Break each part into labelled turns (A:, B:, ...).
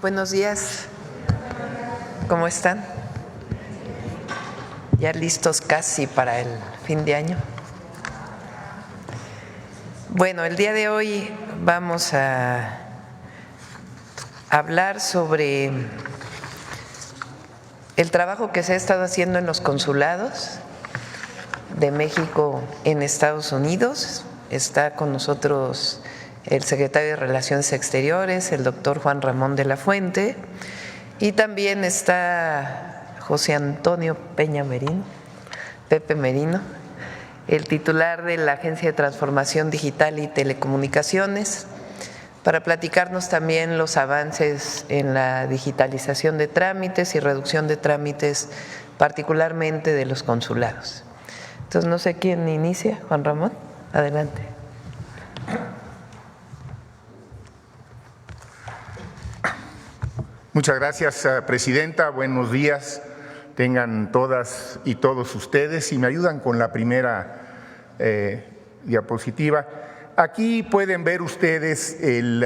A: Buenos días, ¿cómo están? Ya listos casi para el fin de año. Bueno, el día de hoy vamos a hablar sobre el trabajo que se ha estado haciendo en los consulados de México en Estados Unidos. Está con nosotros el secretario de Relaciones Exteriores, el doctor Juan Ramón de la Fuente, y también está José Antonio Peña Merino, Pepe Merino, el titular de la Agencia de Transformación Digital y Telecomunicaciones, para platicarnos también los avances en la digitalización de trámites y reducción de trámites, particularmente de los consulados. Entonces, no sé quién inicia, Juan Ramón, adelante.
B: Muchas gracias, presidenta. Buenos días tengan todas y todos ustedes. Si me ayudan con la primera diapositiva. Aquí pueden ver ustedes el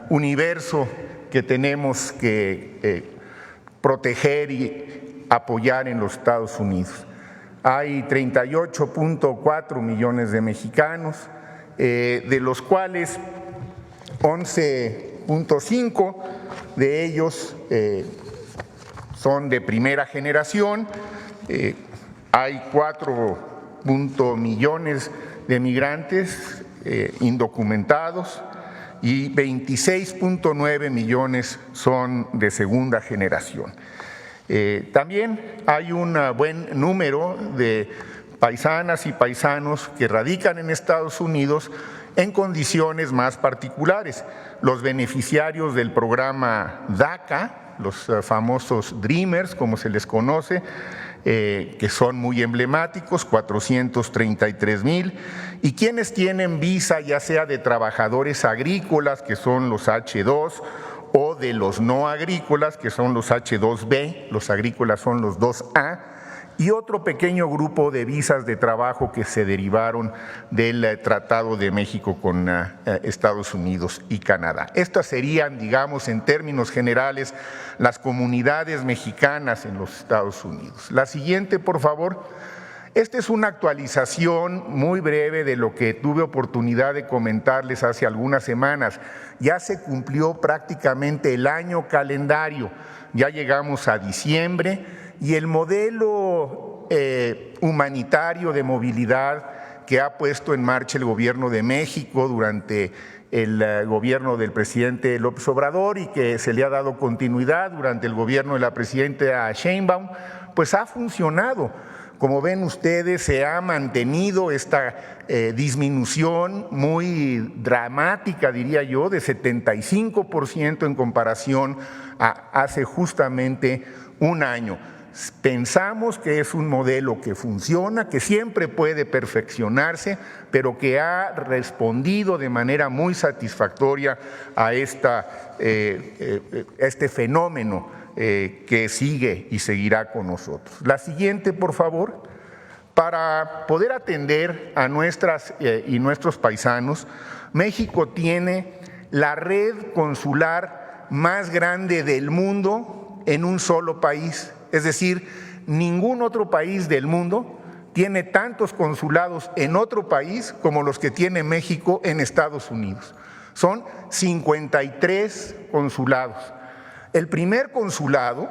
B: universo que tenemos que proteger y apoyar en los Estados Unidos. Hay 38.4 millones de mexicanos, de los cuales 11.5 de ellos son de primera generación. Hay 4 millones de migrantes indocumentados y 26.9 millones son de segunda generación. También hay un buen número de paisanas y paisanos que radican en Estados Unidos en condiciones más particulares. Los beneficiarios del programa DACA, los famosos Dreamers, como se les conoce, que son muy emblemáticos, 433,000, y quienes tienen visa ya sea de trabajadores agrícolas, que son los H2, o de los no agrícolas, que son los H2B, los agrícolas son los 2A, y otro pequeño grupo de visas de trabajo que se derivaron del Tratado de México con Estados Unidos y Canadá. Estas serían, digamos, en términos generales, las comunidades mexicanas en los Estados Unidos. La siguiente, por favor. Esta es una actualización muy breve de lo que tuve oportunidad de comentarles hace algunas semanas. Ya se cumplió prácticamente el año calendario, ya llegamos a diciembre y el modelo humanitario de movilidad que ha puesto en marcha el Gobierno de México durante el gobierno del presidente López Obrador y que se le ha dado continuidad durante el gobierno de la presidenta Sheinbaum, pues ha funcionado. Como ven ustedes, se ha mantenido esta disminución muy dramática, diría yo, de 75% en comparación a hace justamente un año. Pensamos que es un modelo que funciona, que siempre puede perfeccionarse, pero que ha respondido de manera muy satisfactoria a este fenómeno que sigue y seguirá con nosotros. La siguiente, por favor. Para poder atender a nuestras y nuestros paisanos, México tiene la red consular más grande del mundo en un solo país. Es decir, ningún otro país del mundo tiene tantos consulados en otro país como los que tiene México en Estados Unidos. Son 53 consulados. El primer consulado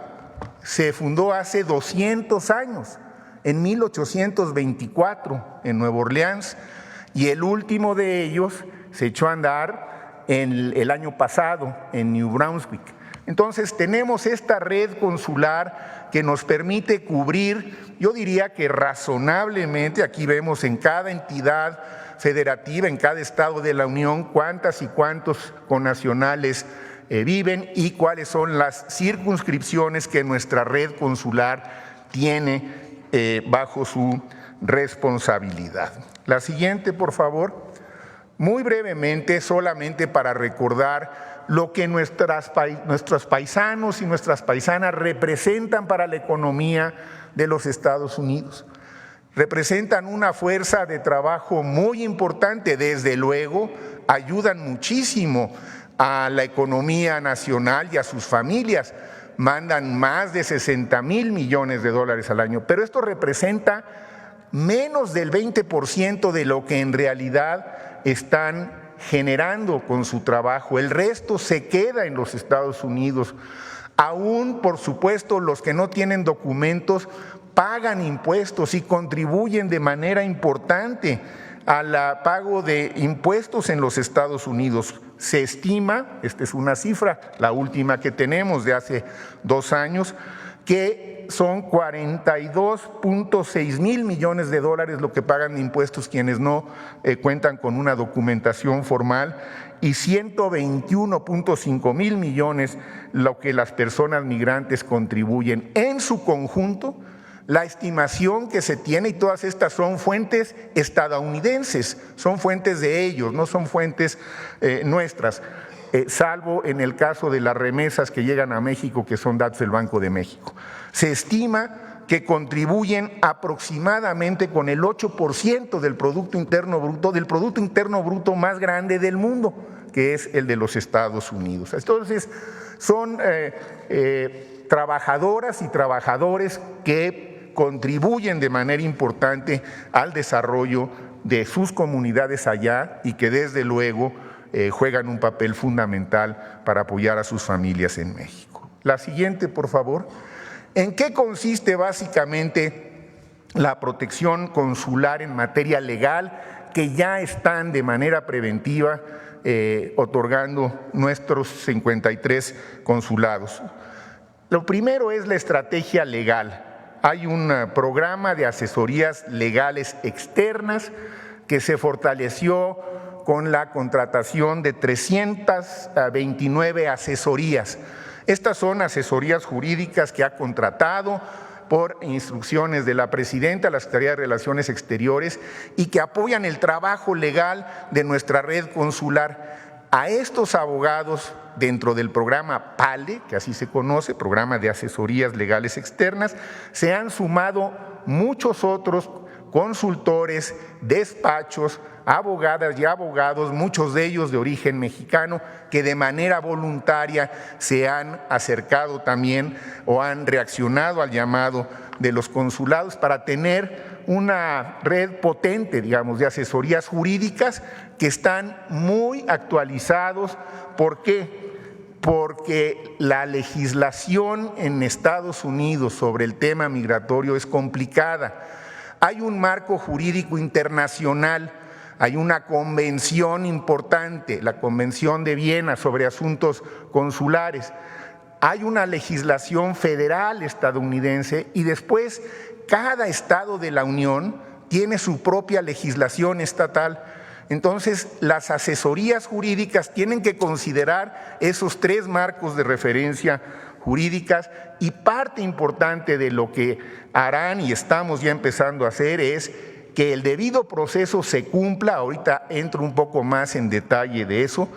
B: se fundó hace 200 años, en 1824, en Nueva Orleans, y el último de ellos se echó a andar el año pasado en New Brunswick. Entonces tenemos esta red consular que nos permite cubrir, yo diría que razonablemente, aquí vemos en cada entidad federativa, en cada estado de la Unión, cuántas y cuántos connacionales viven y cuáles son las circunscripciones que nuestra red consular tiene bajo su responsabilidad. La siguiente, por favor. Muy brevemente, solamente para recordar lo que nuestros paisanos y nuestras paisanas representan para la economía de los Estados Unidos. representan una fuerza de trabajo muy importante, desde luego ayudan muchísimo a la economía nacional y a sus familias, mandan más de 60,000 millones de dólares al año, pero esto representa menos del 20% de lo que en realidad están generando con su trabajo. El resto se queda en los Estados Unidos. Aún, por supuesto, los que no tienen documentos pagan impuestos y contribuyen de manera importante al pago de impuestos en los Estados Unidos. Se estima, esta es una cifra, la última que tenemos de hace 2 años, que son 42.6 mil millones de dólares lo que pagan de impuestos quienes no cuentan con una documentación formal, y 121.5 mil millones lo que las personas migrantes contribuyen. En su conjunto, la estimación que se tiene, y todas estas son fuentes estadounidenses, son fuentes de ellos, no son fuentes nuestras, salvo en el caso de las remesas que llegan a México, que son datos del Banco de México. Se estima que contribuyen aproximadamente con el 8% del Producto Interno Bruto más grande del mundo, que es el de los Estados Unidos. Entonces, son trabajadoras y trabajadores que contribuyen de manera importante al desarrollo de sus comunidades allá y que desde luego juegan un papel fundamental para apoyar a sus familias en México. La siguiente, por favor. ¿En qué consiste básicamente la protección consular en materia legal que ya están de manera preventiva otorgando nuestros 53 consulados? Lo primero es la estrategia legal. Hay un programa de asesorías legales externas que se fortaleció con la contratación de 329 asesorías. Estas son asesorías jurídicas que ha contratado por instrucciones de la presidenta, la Secretaría de Relaciones Exteriores, y que apoyan el trabajo legal de nuestra red consular. A estos abogados, dentro del programa PALE, que así se conoce, Programa de Asesorías Legales Externas, se han sumado muchos otros consultores, despachos, abogadas y abogados, muchos de ellos de origen mexicano, que de manera voluntaria se han acercado también o han reaccionado al llamado de los consulados para tener una red potente, digamos, de asesorías jurídicas que están muy actualizados. ¿Por qué? Porque la legislación en Estados Unidos sobre el tema migratorio es complicada. Hay un marco jurídico internacional, hay una convención importante, la Convención de Viena sobre asuntos consulares, hay una legislación federal estadounidense y después cada estado de la Unión tiene su propia legislación estatal. Entonces, las asesorías jurídicas tienen que considerar esos 3 marcos de referencia jurídicas, y parte importante de lo que harán y estamos ya empezando a hacer es que el debido proceso se cumpla. Ahorita entro un poco más en detalle de eso,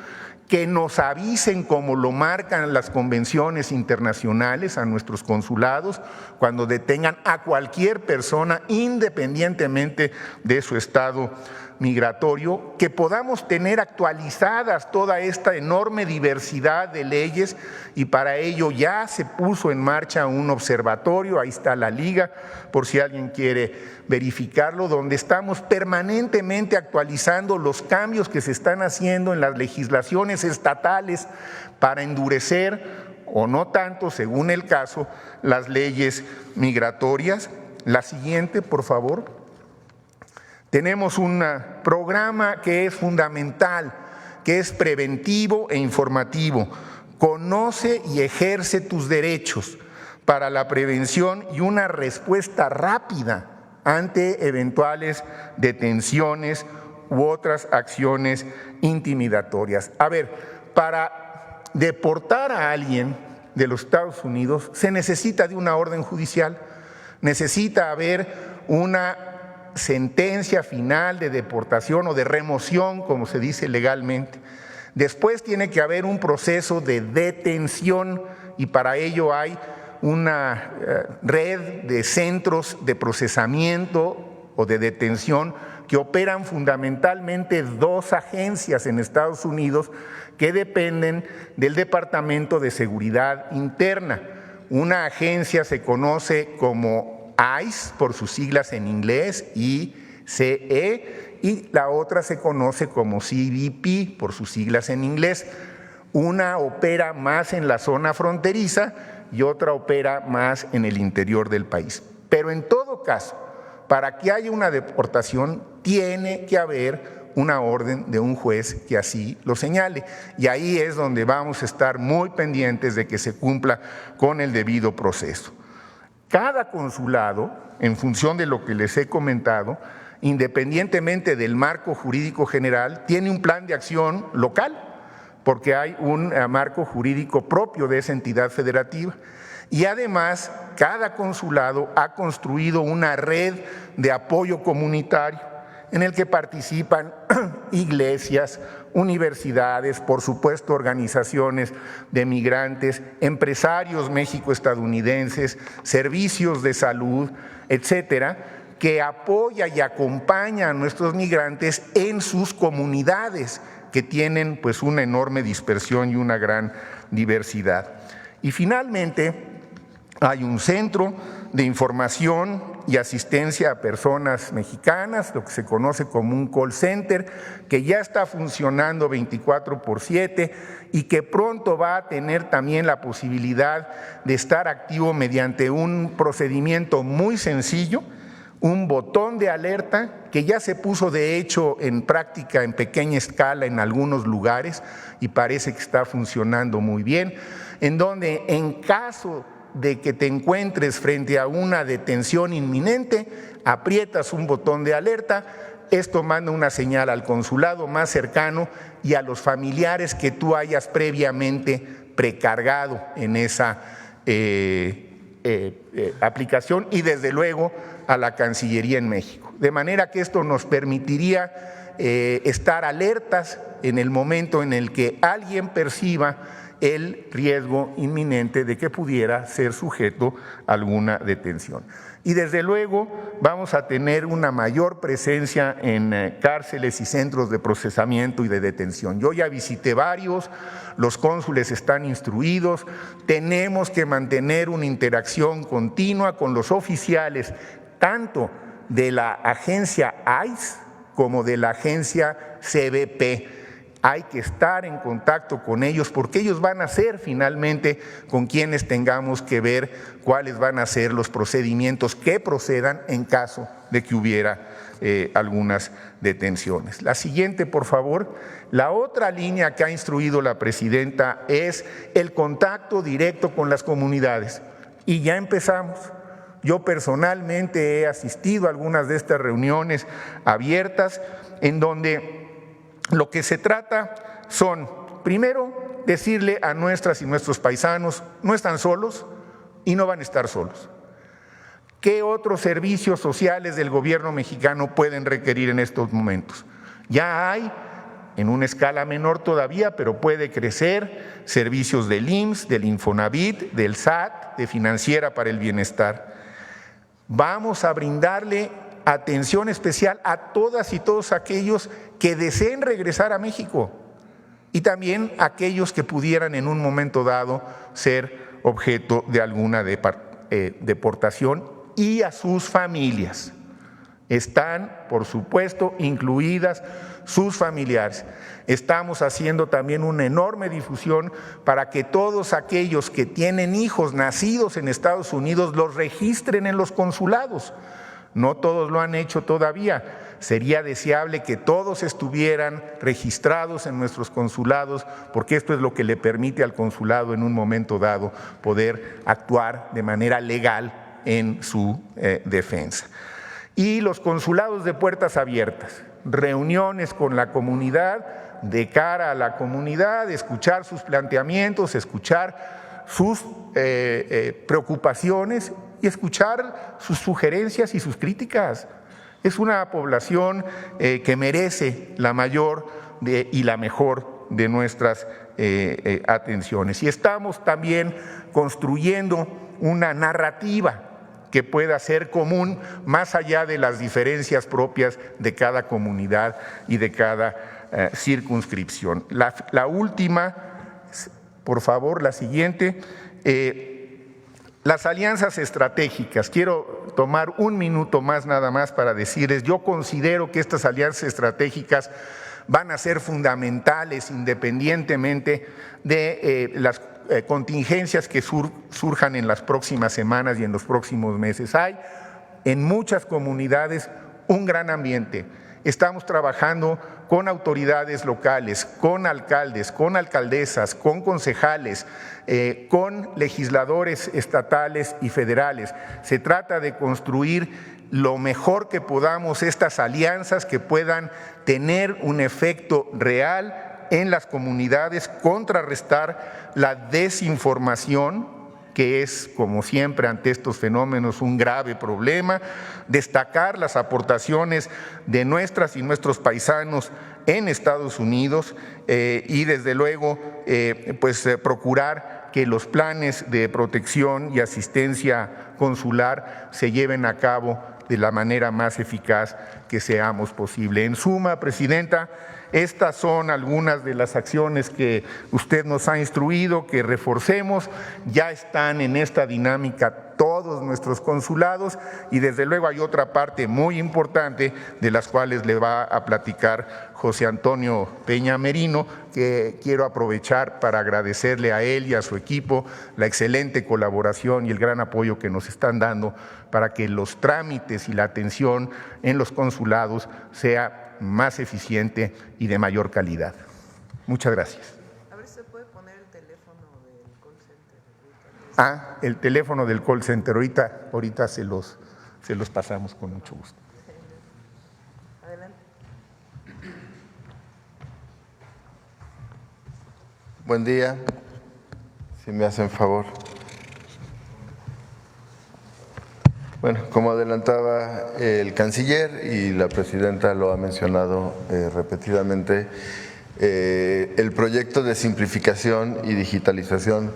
B: que nos avisen como lo marcan las convenciones internacionales a nuestros consulados cuando detengan a cualquier persona independientemente de su estado migratorio, que podamos tener actualizadas toda esta enorme diversidad de leyes, y para ello ya se puso en marcha un observatorio, ahí está la liga por si alguien quiere verificarlo, donde estamos permanentemente actualizando los cambios que se están haciendo en las legislaciones estatales para endurecer o no tanto, según el caso, las leyes migratorias. La siguiente, por favor. Tenemos un programa que es fundamental, que es preventivo e informativo. Conoce y ejerce tus derechos para la prevención y una respuesta rápida ante eventuales detenciones u otras acciones intimidatorias. A ver, para deportar a alguien de los Estados Unidos se necesita de una orden judicial, necesita haber una sentencia final de deportación o de remoción, como se dice legalmente. Después tiene que haber un proceso de detención, y para ello hay una red de centros de procesamiento o de detención que operan fundamentalmente 2 agencias en Estados Unidos que dependen del Departamento de Seguridad Interna. Una agencia se conoce como ICE, por sus siglas en inglés, ICE, y la otra se conoce como CBP, por sus siglas en inglés. Una opera más en la zona fronteriza y otra opera más en el interior del país. Pero en todo caso, para que haya una deportación, tiene que haber una orden de un juez que así lo señale. Y ahí es donde vamos a estar muy pendientes de que se cumpla con el debido proceso. Cada consulado, en función de lo que les he comentado, independientemente del marco jurídico general, tiene un plan de acción local, porque hay un marco jurídico propio de esa entidad federativa. Y además, cada consulado ha construido una red de apoyo comunitario en el que participan iglesias, universidades, por supuesto organizaciones de migrantes, empresarios méxico-estadounidenses, servicios de salud, etcétera, que apoya y acompaña a nuestros migrantes en sus comunidades, que tienen pues una enorme dispersión y una gran diversidad. Y finalmente, hay un centro de información y asistencia a personas mexicanas, lo que se conoce como un call center, que ya está funcionando 24/7 y que pronto va a tener también la posibilidad de estar activo mediante un procedimiento muy sencillo, un botón de alerta que ya se puso de hecho en práctica en pequeña escala en algunos lugares y parece que está funcionando muy bien, en donde en caso de que te encuentres frente a una detención inminente, aprietas un botón de alerta, esto manda una señal al consulado más cercano y a los familiares que tú hayas previamente precargado en esa aplicación y desde luego a la Cancillería en México. De manera que esto nos permitiría estar alertas en el momento en el que alguien perciba el riesgo inminente de que pudiera ser sujeto a alguna detención. Y desde luego vamos a tener una mayor presencia en cárceles y centros de procesamiento y de detención. Yo ya visité varios, los cónsules están instruidos, tenemos que mantener una interacción continua con los oficiales, tanto de la agencia ICE como de la agencia CBP. Hay que estar en contacto con ellos porque ellos van a ser finalmente con quienes tengamos que ver cuáles van a ser los procedimientos que procedan en caso de que hubiera algunas detenciones. La siguiente, por favor. La otra línea que ha instruido la presidenta es el contacto directo con las comunidades. Y ya empezamos. Yo personalmente he asistido a algunas de estas reuniones abiertas en donde lo que se trata son, primero, decirle a nuestras y nuestros paisanos, no están solos y no van a estar solos. ¿Qué otros servicios sociales del gobierno mexicano pueden requerir en estos momentos? Ya hay, en una escala menor todavía, pero puede crecer, servicios del IMSS, del Infonavit, del SAT, de Financiera para el Bienestar. Vamos a brindarle atención especial a todas y todos aquellos que deseen regresar a México y también a aquellos que pudieran en un momento dado ser objeto de alguna deportación y a sus familias. Están, por supuesto, incluidas sus familiares. Estamos haciendo también una enorme difusión para que todos aquellos que tienen hijos nacidos en Estados Unidos los registren en los consulados. No todos lo han hecho todavía. Sería deseable que todos estuvieran registrados en nuestros consulados, porque esto es lo que le permite al consulado en un momento dado poder actuar de manera legal en su defensa. Y los consulados de puertas abiertas, reuniones con la comunidad, de cara a la comunidad, escuchar sus planteamientos, escuchar sus preocupaciones y escuchar sus sugerencias y sus críticas. Es una población que merece la mayor y la mejor de nuestras atenciones. Y estamos también construyendo una narrativa que pueda ser común más allá de las diferencias propias de cada comunidad y de cada circunscripción. La última, por favor, la siguiente. Las alianzas estratégicas. Quiero tomar un minuto más nada más para decirles, yo considero que estas alianzas estratégicas van a ser fundamentales independientemente de las contingencias que surjan en las próximas semanas y en los próximos meses. Hay en muchas comunidades un gran ambiente. Estamos trabajando con autoridades locales, con alcaldes, con alcaldesas, con concejales, con legisladores estatales y federales. Se trata de construir lo mejor que podamos estas alianzas que puedan tener un efecto real en las comunidades, contrarrestar la desinformación, que es, como siempre, ante estos fenómenos un grave problema, destacar las aportaciones de nuestras y nuestros paisanos en Estados Unidos y, desde luego, procurar que los planes de protección y asistencia consular se lleven a cabo de la manera más eficaz que seamos posible. En suma, Presidenta, estas son algunas de las acciones que usted nos ha instruido, que reforcemos. Ya están en esta dinámica todos nuestros consulados y desde luego hay otra parte muy importante de las cuales le va a platicar José Antonio Peña Merino, que quiero aprovechar para agradecerle a él y a su equipo la excelente colaboración y el gran apoyo que nos están dando para que los trámites y la atención en los consulados sea más eficiente y de mayor calidad. Muchas gracias.
A: A ver si se puede poner el teléfono del call center.
B: El teléfono del call center, ahorita se los pasamos con mucho gusto.
A: Adelante.
C: Buen día, si me hacen favor. Bueno, como adelantaba el canciller y la presidenta lo ha mencionado repetidamente, el proyecto de simplificación y digitalización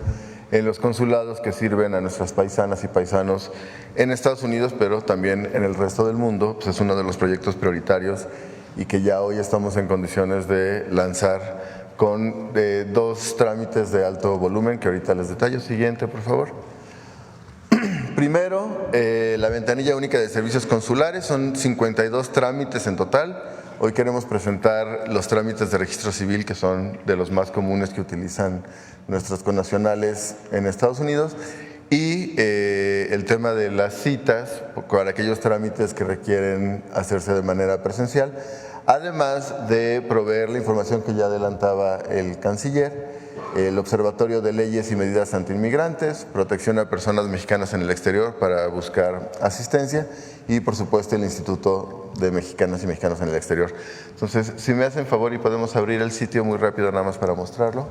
C: en los consulados que sirven a nuestras paisanas y paisanos en Estados Unidos, pero también en el resto del mundo, pues es uno de los proyectos prioritarios y que ya hoy estamos en condiciones de lanzar con 2 trámites de alto volumen que ahorita les detallo. Siguiente, por favor. Primero, la ventanilla única de servicios consulares, son 52 trámites en total. Hoy queremos presentar los trámites de registro civil, que son de los más comunes que utilizan nuestros connacionales en Estados Unidos, y el tema de las citas para aquellos trámites que requieren hacerse de manera presencial, además de proveer la información que ya adelantaba el canciller, el Observatorio de Leyes y Medidas Antiinmigrantes, protección a personas mexicanas en el exterior para buscar asistencia y, por supuesto, el Instituto de Mexicanas y Mexicanos en el Exterior. Entonces, si me hacen favor y podemos abrir el sitio muy rápido nada más para mostrarlo.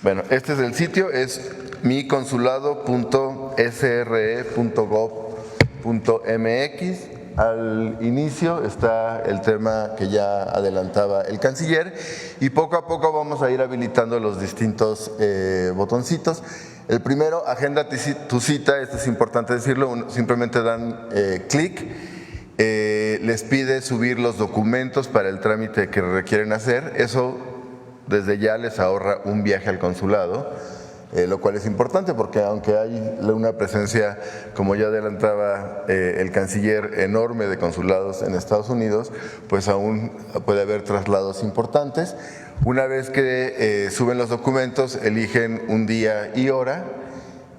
C: Bueno, este es el sitio, es miconsulado.sre.gov.mx. Al inicio está el tema que ya adelantaba el canciller y poco a poco vamos a ir habilitando los distintos botoncitos. El primero, agenda tu cita, esto es importante decirlo, simplemente dan clic, les pide subir los documentos para el trámite que requieren hacer, eso desde ya les ahorra un viaje al consulado. Lo cual es importante porque aunque hay una presencia, como ya adelantaba el canciller, enorme de consulados en Estados Unidos, pues aún puede haber traslados importantes. Una vez que suben los documentos, eligen un día y hora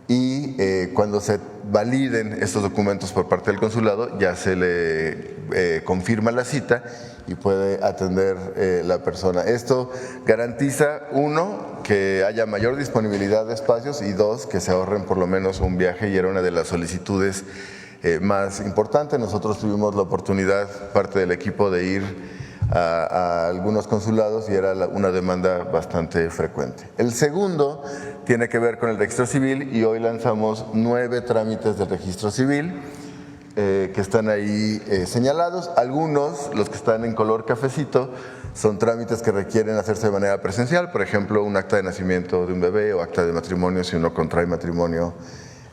C: y cuando se validen estos documentos por parte del consulado ya se le confirma la cita y puede atender la persona. Esto garantiza, 1, que haya mayor disponibilidad de espacios y 2, que se ahorren por lo menos un viaje, y era una de las solicitudes más importantes. Nosotros tuvimos la oportunidad, parte del equipo, de ir a algunos consulados y era una demanda bastante frecuente. El segundo tiene que ver con el registro civil y hoy lanzamos 9 trámites de registro civil que están ahí señalados. Algunos, los que están en color cafecito, son trámites que requieren hacerse de manera presencial, por ejemplo, un acta de nacimiento de un bebé o acta de matrimonio si uno contrae matrimonio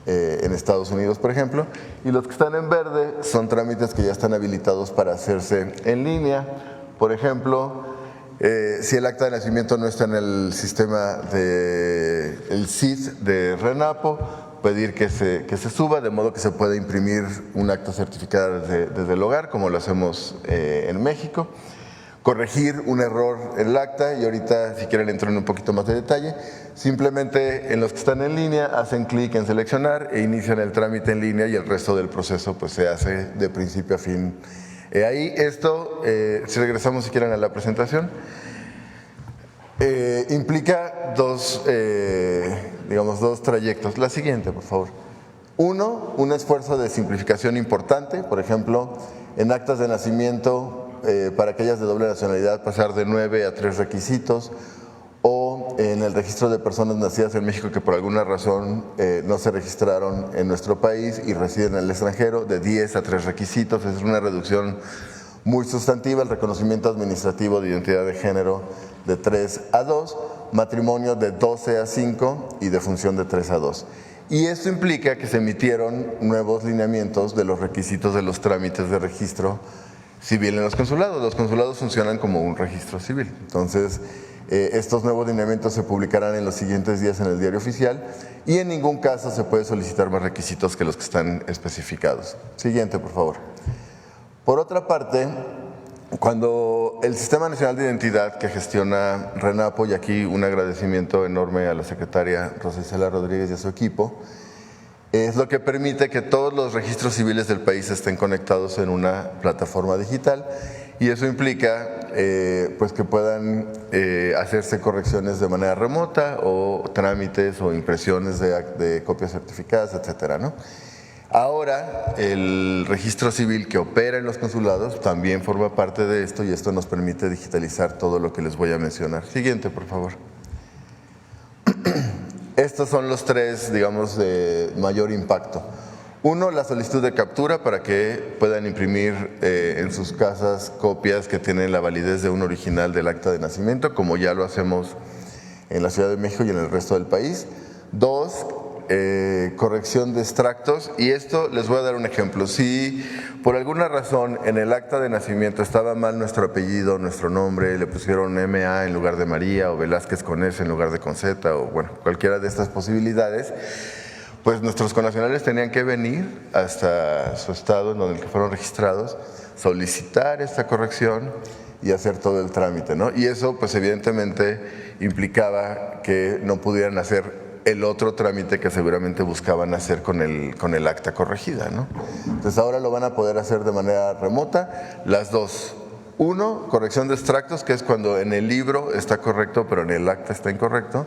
C: en Estados Unidos, por ejemplo, y los que están en verde son trámites que ya están habilitados para hacerse en línea. Por ejemplo, si el acta de nacimiento no está en el sistema del CID de RENAPO, pedir que se suba, de modo que se pueda imprimir un acta certificada desde el hogar, como lo hacemos en México. Corregir un error en el acta, y ahorita si quieren entro en un poquito más de detalle. Simplemente en los que están en línea hacen clic en seleccionar e inician el trámite en línea, y el resto del proceso pues se hace de principio a fin. Ahí esto, si regresamos si quieren a la presentación, implica dos trayectos. La siguiente, por favor. Uno, un esfuerzo de simplificación importante, por ejemplo, en actas de nacimiento, para aquellas de doble nacionalidad, pasar de 9 a 3 requisitos, o en el registro de personas nacidas en México que por alguna razón no se registraron en nuestro país y residen en el extranjero, de 10 a 3 requisitos. Es una reducción muy sustantiva. El reconocimiento administrativo de identidad de género de 3 a 2, matrimonio de 12 a 5 y defunción de 3 a 2. Y esto implica que se emitieron nuevos lineamientos de los requisitos de los trámites de registro civil en los consulados. Los consulados funcionan como un registro civil. Entonces, estos nuevos lineamientos se publicarán en los siguientes días en el Diario Oficial, y en ningún caso se puede solicitar más requisitos que los que están especificados. Siguiente, por favor. Por otra parte, cuando el Sistema Nacional de Identidad que gestiona RENAPO, y aquí un agradecimiento enorme a la secretaria Rosa Isela Rodríguez y a su equipo, es lo que permite que todos los registros civiles del país estén conectados en una plataforma digital, y eso implica pues que puedan hacerse correcciones de manera remota, o trámites o impresiones de copias certificadas, etcétera, ¿no? Ahora, el registro civil que opera en los consulados también forma parte de esto, y esto nos permite digitalizar todo lo que les voy a mencionar. Siguiente, por favor. Estos son los tres, digamos, de mayor impacto. Uno, la solicitud de captura para que puedan imprimir en sus casas copias que tienen la validez de un original del acta de nacimiento, como ya lo hacemos en la Ciudad de México y en el resto del país. Dos, corrección de extractos, y esto les voy a dar un ejemplo. Si por alguna razón en el acta de nacimiento estaba mal nuestro apellido, nuestro nombre, le pusieron MA en lugar de María, o Velázquez con S en lugar de con Z, o bueno, cualquiera de estas posibilidades, pues nuestros connacionales tenían que venir hasta su estado en donde fueron registrados, solicitar esta corrección y hacer todo el trámite, ¿no? Y eso pues evidentemente implicaba que no pudieran hacer el otro trámite que seguramente buscaban hacer con el acta corregida, ¿no? Entonces ahora lo van a poder hacer de manera remota, las dos. Uno, corrección de extractos, que es cuando en el libro está correcto pero en el acta está incorrecto,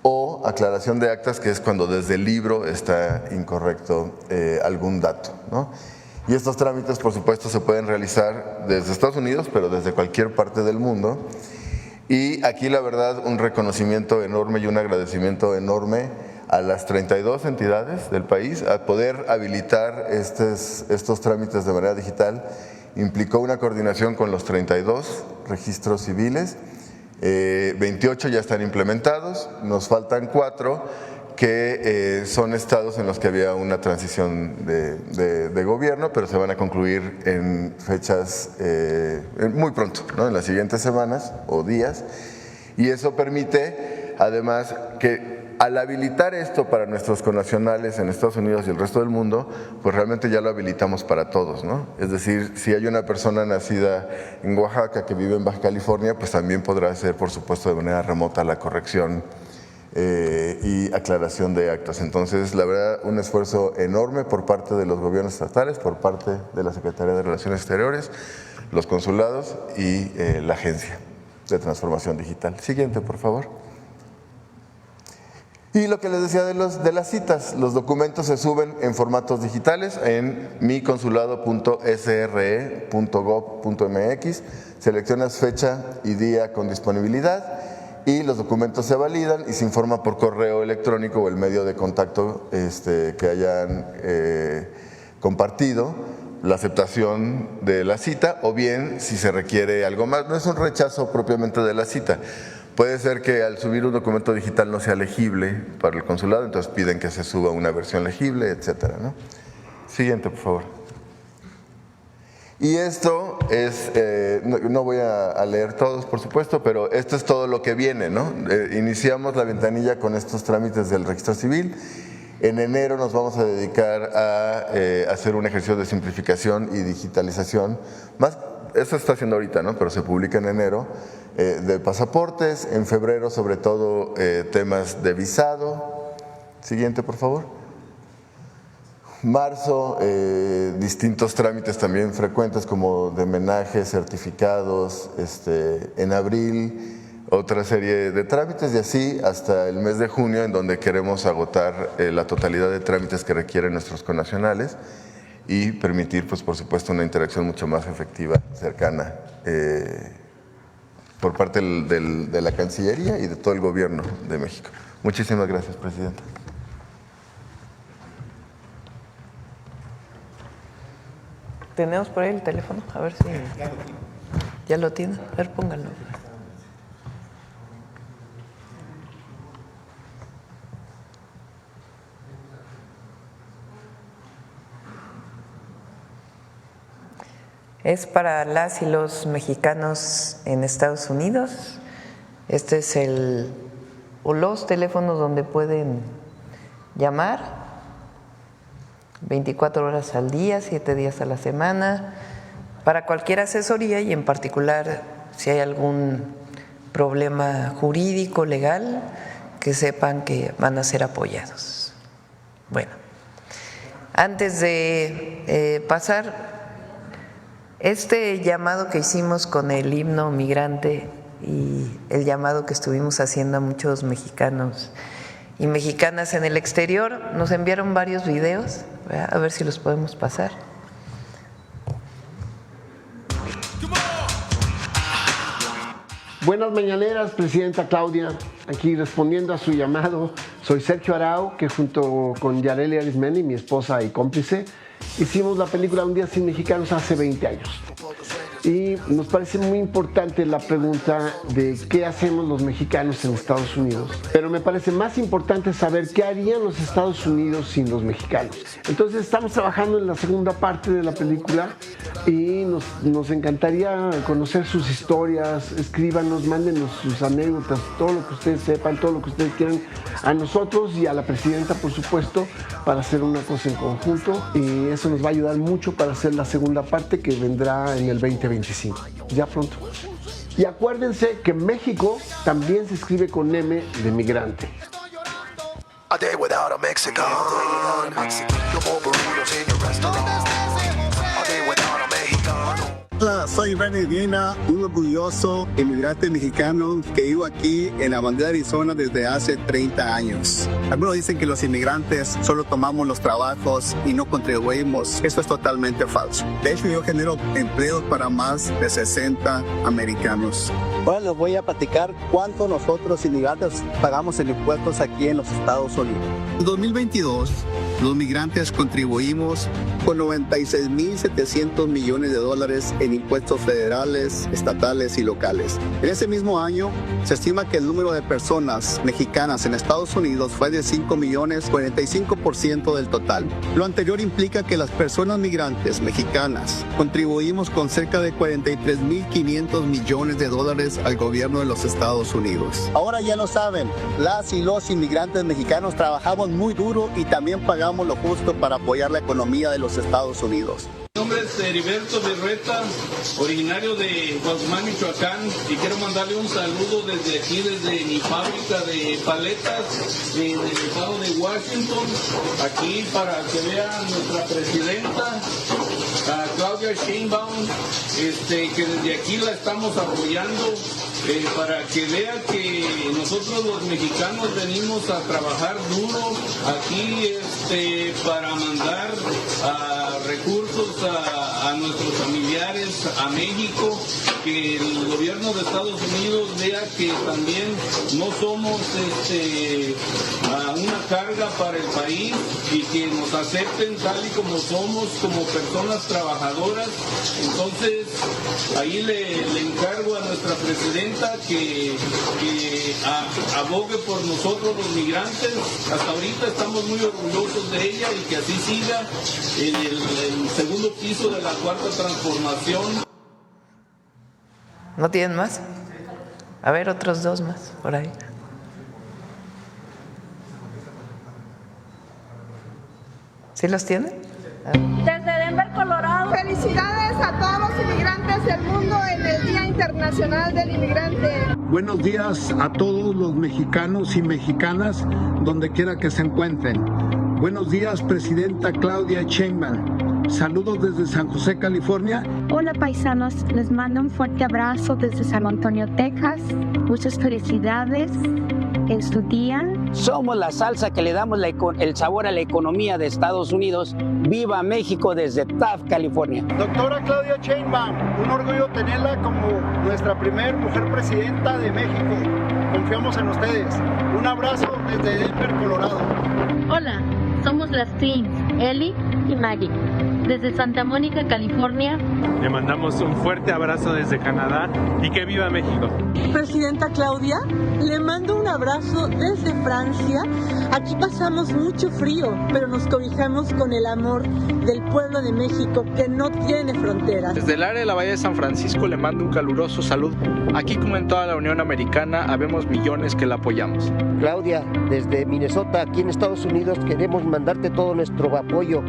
C: o aclaración de actas, que es cuando desde el libro está incorrecto algún dato, ¿no? Y estos trámites, por supuesto, se pueden realizar desde Estados Unidos, pero desde cualquier parte del mundo. Y aquí la verdad un reconocimiento enorme y un agradecimiento enorme a las 32 entidades del país. A poder habilitar estos trámites de manera digital implicó una coordinación con los 32 registros civiles, 28 ya están implementados, nos faltan 4 que son estados en los que había una transición de gobierno, pero se van a concluir en fechas muy pronto, ¿no? En las siguientes semanas o días, y eso permite además que al habilitar esto para nuestros connacionales en Estados Unidos y el resto del mundo, pues realmente ya lo habilitamos para todos, ¿no? Es decir, si hay una persona nacida en Oaxaca que vive en Baja California, pues también podrá hacer, por supuesto, de manera remota la corrección y aclaración de actas. Entonces, la verdad, un esfuerzo enorme por parte de los gobiernos estatales, por parte de la Secretaría de Relaciones Exteriores, los consulados y la Agencia de Transformación Digital. Siguiente, por favor. Y lo que les decía de las citas, los documentos se suben en formatos digitales en miconsulado.sre.gov.mx, seleccionas fecha y día con disponibilidad, y los documentos se validan y se informa por correo electrónico o el medio de contacto que hayan compartido la aceptación de la cita, o bien si se requiere algo más. No es un rechazo propiamente de la cita, Puede ser que al subir un documento digital no sea legible para el consulado, entonces piden que se suba una versión legible, etcétera, ¿no? Siguiente, por favor. Y esto es, no voy a leer todos, por supuesto, pero esto es todo lo que viene, ¿no? Iniciamos la ventanilla con estos trámites del registro civil. En enero nos vamos a dedicar a hacer un ejercicio de simplificación y digitalización. Eso está haciendo ahorita, ¿no? Pero se publica en enero, de pasaportes. En febrero, sobre todo, temas de visado. Siguiente, por favor. Marzo, distintos trámites también frecuentes como de homenaje, certificados. En abril, otra serie de trámites y así hasta el mes de junio, en donde queremos agotar la totalidad de trámites que requieren nuestros connacionales y permitir, pues, por supuesto, una interacción mucho más efectiva, cercana, por parte de la Cancillería y de todo el Gobierno de México. Muchísimas gracias, Presidenta.
A: ¿Tenemos por ahí el teléfono? A ver si... ¿Ya lo tiene? A ver, pónganlo. Es para las y los mexicanos en Estados Unidos. Este es los teléfonos donde pueden llamar 24 horas al día, 7 días a la semana, para cualquier asesoría y en particular si hay algún problema jurídico, legal, que sepan que van a ser apoyados. Bueno, antes de pasar... Este llamado que hicimos con el himno migrante y el llamado que estuvimos haciendo a muchos mexicanos y mexicanas en el exterior, nos enviaron varios videos, ¿verdad? A ver si los podemos pasar.
D: Buenas mañaneras, Presidenta Claudia. Aquí respondiendo a su llamado, soy Sergio Arau, que junto con Yareli Arismendi, mi esposa y cómplice, hicimos la película Un día sin mexicanos hace 20 años. Y nos parece muy importante la pregunta de qué hacemos los mexicanos en Estados Unidos. Pero me parece más importante saber qué harían los Estados Unidos sin los mexicanos. Entonces estamos trabajando en la segunda parte de la película y nos encantaría conocer sus historias. Escríbanos, mándenos sus anécdotas, todo lo que ustedes sepan, todo lo que ustedes quieran, a nosotros y a la Presidenta, por supuesto, para hacer una cosa en conjunto. Y eso nos va a ayudar mucho para hacer la segunda parte que vendrá en el 2025, ya pronto. Y acuérdense que México también se escribe con M de migrante.
E: A day without a Mexican. No more burritos in your restaurant. A day without a Mexicano.
F: Hola, soy René Viena, un orgulloso inmigrante mexicano que vivo aquí en Avondale, Arizona desde hace 30 años. Algunos dicen que los inmigrantes solo tomamos los trabajos y no contribuimos. Eso es totalmente falso. De hecho, yo genero empleos para más de 60 americanos. Ahora les voy a platicar cuánto nosotros inmigrantes pagamos en impuestos aquí en los Estados Unidos. En 2022, los migrantes contribuimos con $96,700 millones en impuestos federales, estatales y locales. En ese mismo año, se estima que el número de personas mexicanas en Estados Unidos fue de 5 millones, 45% del total. Lo anterior implica que las personas migrantes mexicanas contribuimos con cerca de $43,500 millones al gobierno de los Estados Unidos. Ahora ya lo saben, las y los inmigrantes mexicanos trabajamos muy duro y también pagamos lo justo para apoyar la economía de los Estados Unidos.
G: Mi nombre es Heriberto Berrueta, originario de Guazumán, Michoacán, y quiero mandarle un saludo desde aquí, desde mi fábrica de paletas del estado de Washington, aquí para que vea nuestra presidenta, Claudia Sheinbaum, que desde aquí la estamos apoyando, para que vea que nosotros los mexicanos venimos a trabajar duro aquí para mandar recursos a nuestros familiares, a México, que el gobierno de Estados Unidos vea que también no somos una carga para el país y que nos acepten tal y como somos, como personas trabajadoras. Entonces, ahí le encargo a nuestra presidenta que abogue por nosotros los migrantes. Hasta ahorita estamos muy orgullosos de ella y que así siga en el segundo piso de la Cuarta Transformación.
A: ¿No tienen más? A ver, otros dos más por ahí. ¿Sí los tienen?
H: Desde Denver, Colorado.
I: Felicidades a todos los inmigrantes del mundo en el Día Internacional del Inmigrante.
F: Buenos días a todos los mexicanos y mexicanas, donde quiera que se encuentren. Buenos días, Presidenta Claudia Sheinbaum. Saludos desde San José, California.
H: Hola paisanos, les mando un fuerte abrazo desde San Antonio, Texas. Muchas felicidades en su día.
J: Somos la salsa que le damos el sabor a la economía de Estados Unidos. ¡Viva México desde Taft, California!
F: Doctora Claudia Sheinbaum, un orgullo tenerla como nuestra primer mujer presidenta de México. Confiamos en ustedes. Un abrazo desde Denver, Colorado.
H: Hola, somos las Twins, Ellie y Maggie. Desde Santa Mónica, California.
K: Le mandamos un fuerte abrazo desde Canadá y que viva México.
I: Presidenta Claudia, le mando un abrazo desde Francia. Aquí pasamos mucho frío, pero nos cobijamos con el amor del pueblo de México que no tiene fronteras.
L: Desde el área de la Bahía de San Francisco le mando un caluroso saludo. Aquí, como en toda la Unión Americana, habemos millones que la apoyamos.
J: Claudia, desde Minnesota, aquí en Estados Unidos, queremos mandarte todo nuestro apoyo.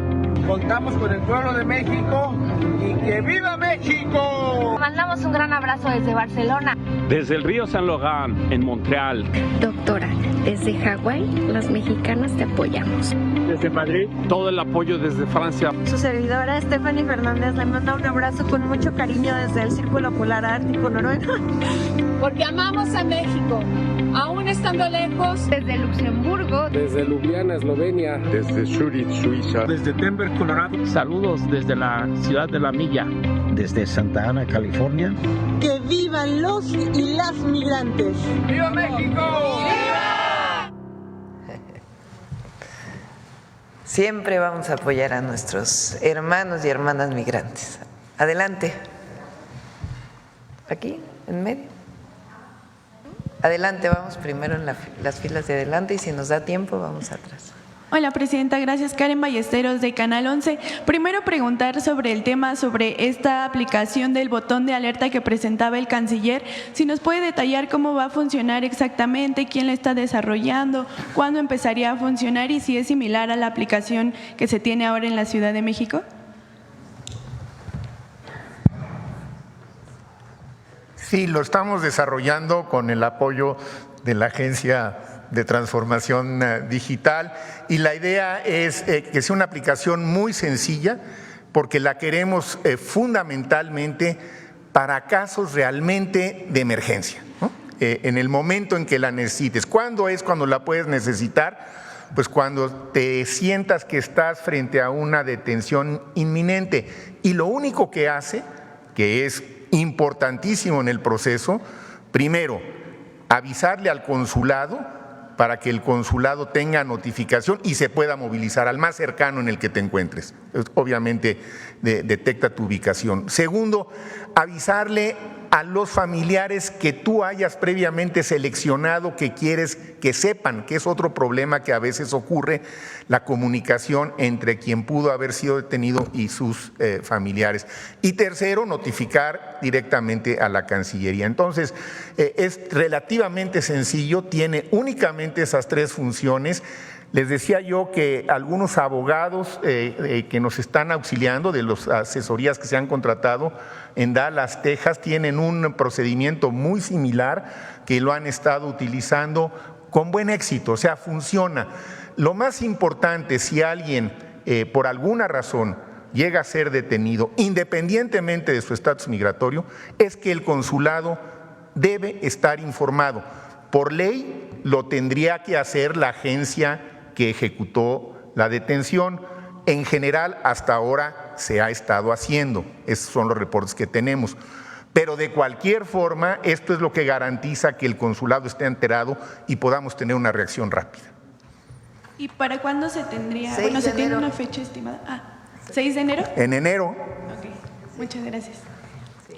L: Contamos con el pueblo de México y que viva México.
H: Mandamos un gran abrazo desde Barcelona.
K: Desde el río San Logan, en Montreal.
H: Doctora, desde Hawái, las mexicanas te apoyamos.
K: Desde Madrid, todo el apoyo desde Francia.
I: Su servidora Stephanie Fernández le manda un abrazo con mucho cariño desde el Círculo Polar Ártico Noruega.
H: Porque amamos a México, aún estando lejos. Desde Luxemburgo.
K: Desde Ljubljana, Eslovenia.
B: Desde Zurich, Suiza.
F: Desde Denver, Colorado.
K: Saludos desde la ciudad de La Milla.
J: Desde Santa Ana, California.
I: Que vivan los y las migrantes.
L: ¡Viva México!
A: Siempre vamos a apoyar a nuestros hermanos y hermanas migrantes. Adelante. Aquí, en medio. Adelante, vamos primero en las filas de adelante y si nos da tiempo vamos atrás.
M: Hola, Presidenta. Gracias. Karen Ballesteros, de Canal 11. Primero, preguntar sobre el tema, sobre esta aplicación del botón de alerta que presentaba el canciller. Si nos puede detallar cómo va a funcionar exactamente, quién la está desarrollando, cuándo empezaría a funcionar y si es similar a la aplicación que se tiene ahora en la Ciudad de México.
B: Sí, lo estamos desarrollando con el apoyo de la Agencia de Transformación Digital y la idea es que sea una aplicación muy sencilla porque la queremos fundamentalmente para casos realmente de emergencia, ¿no? En el momento en que la necesites. ¿Cuándo es cuando la puedes necesitar? Pues cuando te sientas que estás frente a una detención inminente y lo único que hace, que es importantísimo en el proceso, primero, avisarle al consulado para que el consulado tenga notificación y se pueda movilizar al más cercano en el que te encuentres. Obviamente detecta tu ubicación. Segundo, avisarle a los familiares que tú hayas previamente seleccionado que quieres que sepan, que es otro problema que a veces ocurre, la comunicación entre quien pudo haber sido detenido y sus familiares. Y tercero, notificar directamente a la Cancillería. Entonces, es relativamente sencillo, tiene únicamente esas tres funciones. Les decía yo que algunos abogados que nos están auxiliando de las asesorías que se han contratado en Dallas, Texas, tienen un procedimiento muy similar que lo han estado utilizando con buen éxito, o sea, funciona. Lo más importante, si alguien por alguna razón llega a ser detenido, independientemente de su estatus migratorio, es que el consulado debe estar informado. Por ley lo tendría que hacer la agencia que ejecutó la detención. En general, hasta ahora se ha estado haciendo. Esos son los reportes que tenemos. Pero de cualquier forma, esto es lo que garantiza que el consulado esté enterado y podamos tener una reacción rápida.
M: ¿Y para cuándo se tendría?
A: 6
M: Bueno,
A: de
M: ¿se tiene
A: enero.
M: una fecha estimada? 6 de enero.
B: En enero.
M: Ok, muchas gracias.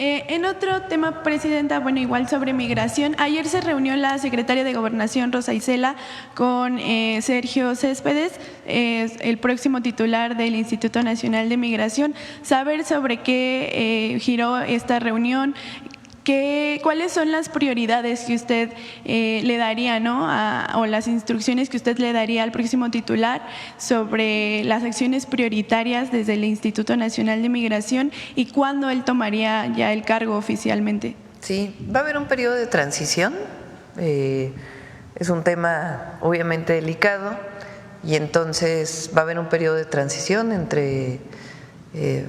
M: En otro tema, Presidenta, bueno, igual sobre migración, ayer se reunió la secretaria de Gobernación, Rosa Isela, con Sergio Céspedes, el próximo titular del Instituto Nacional de Migración, saber sobre qué giró esta reunión, ¿cuáles son las prioridades que usted le daría, ¿no? O las instrucciones que usted le daría al próximo titular sobre las acciones prioritarias desde el Instituto Nacional de Migración y cuándo él tomaría ya el cargo oficialmente?
A: Sí, va a haber un periodo de transición. Es un tema obviamente delicado y entonces va a haber un periodo de transición entre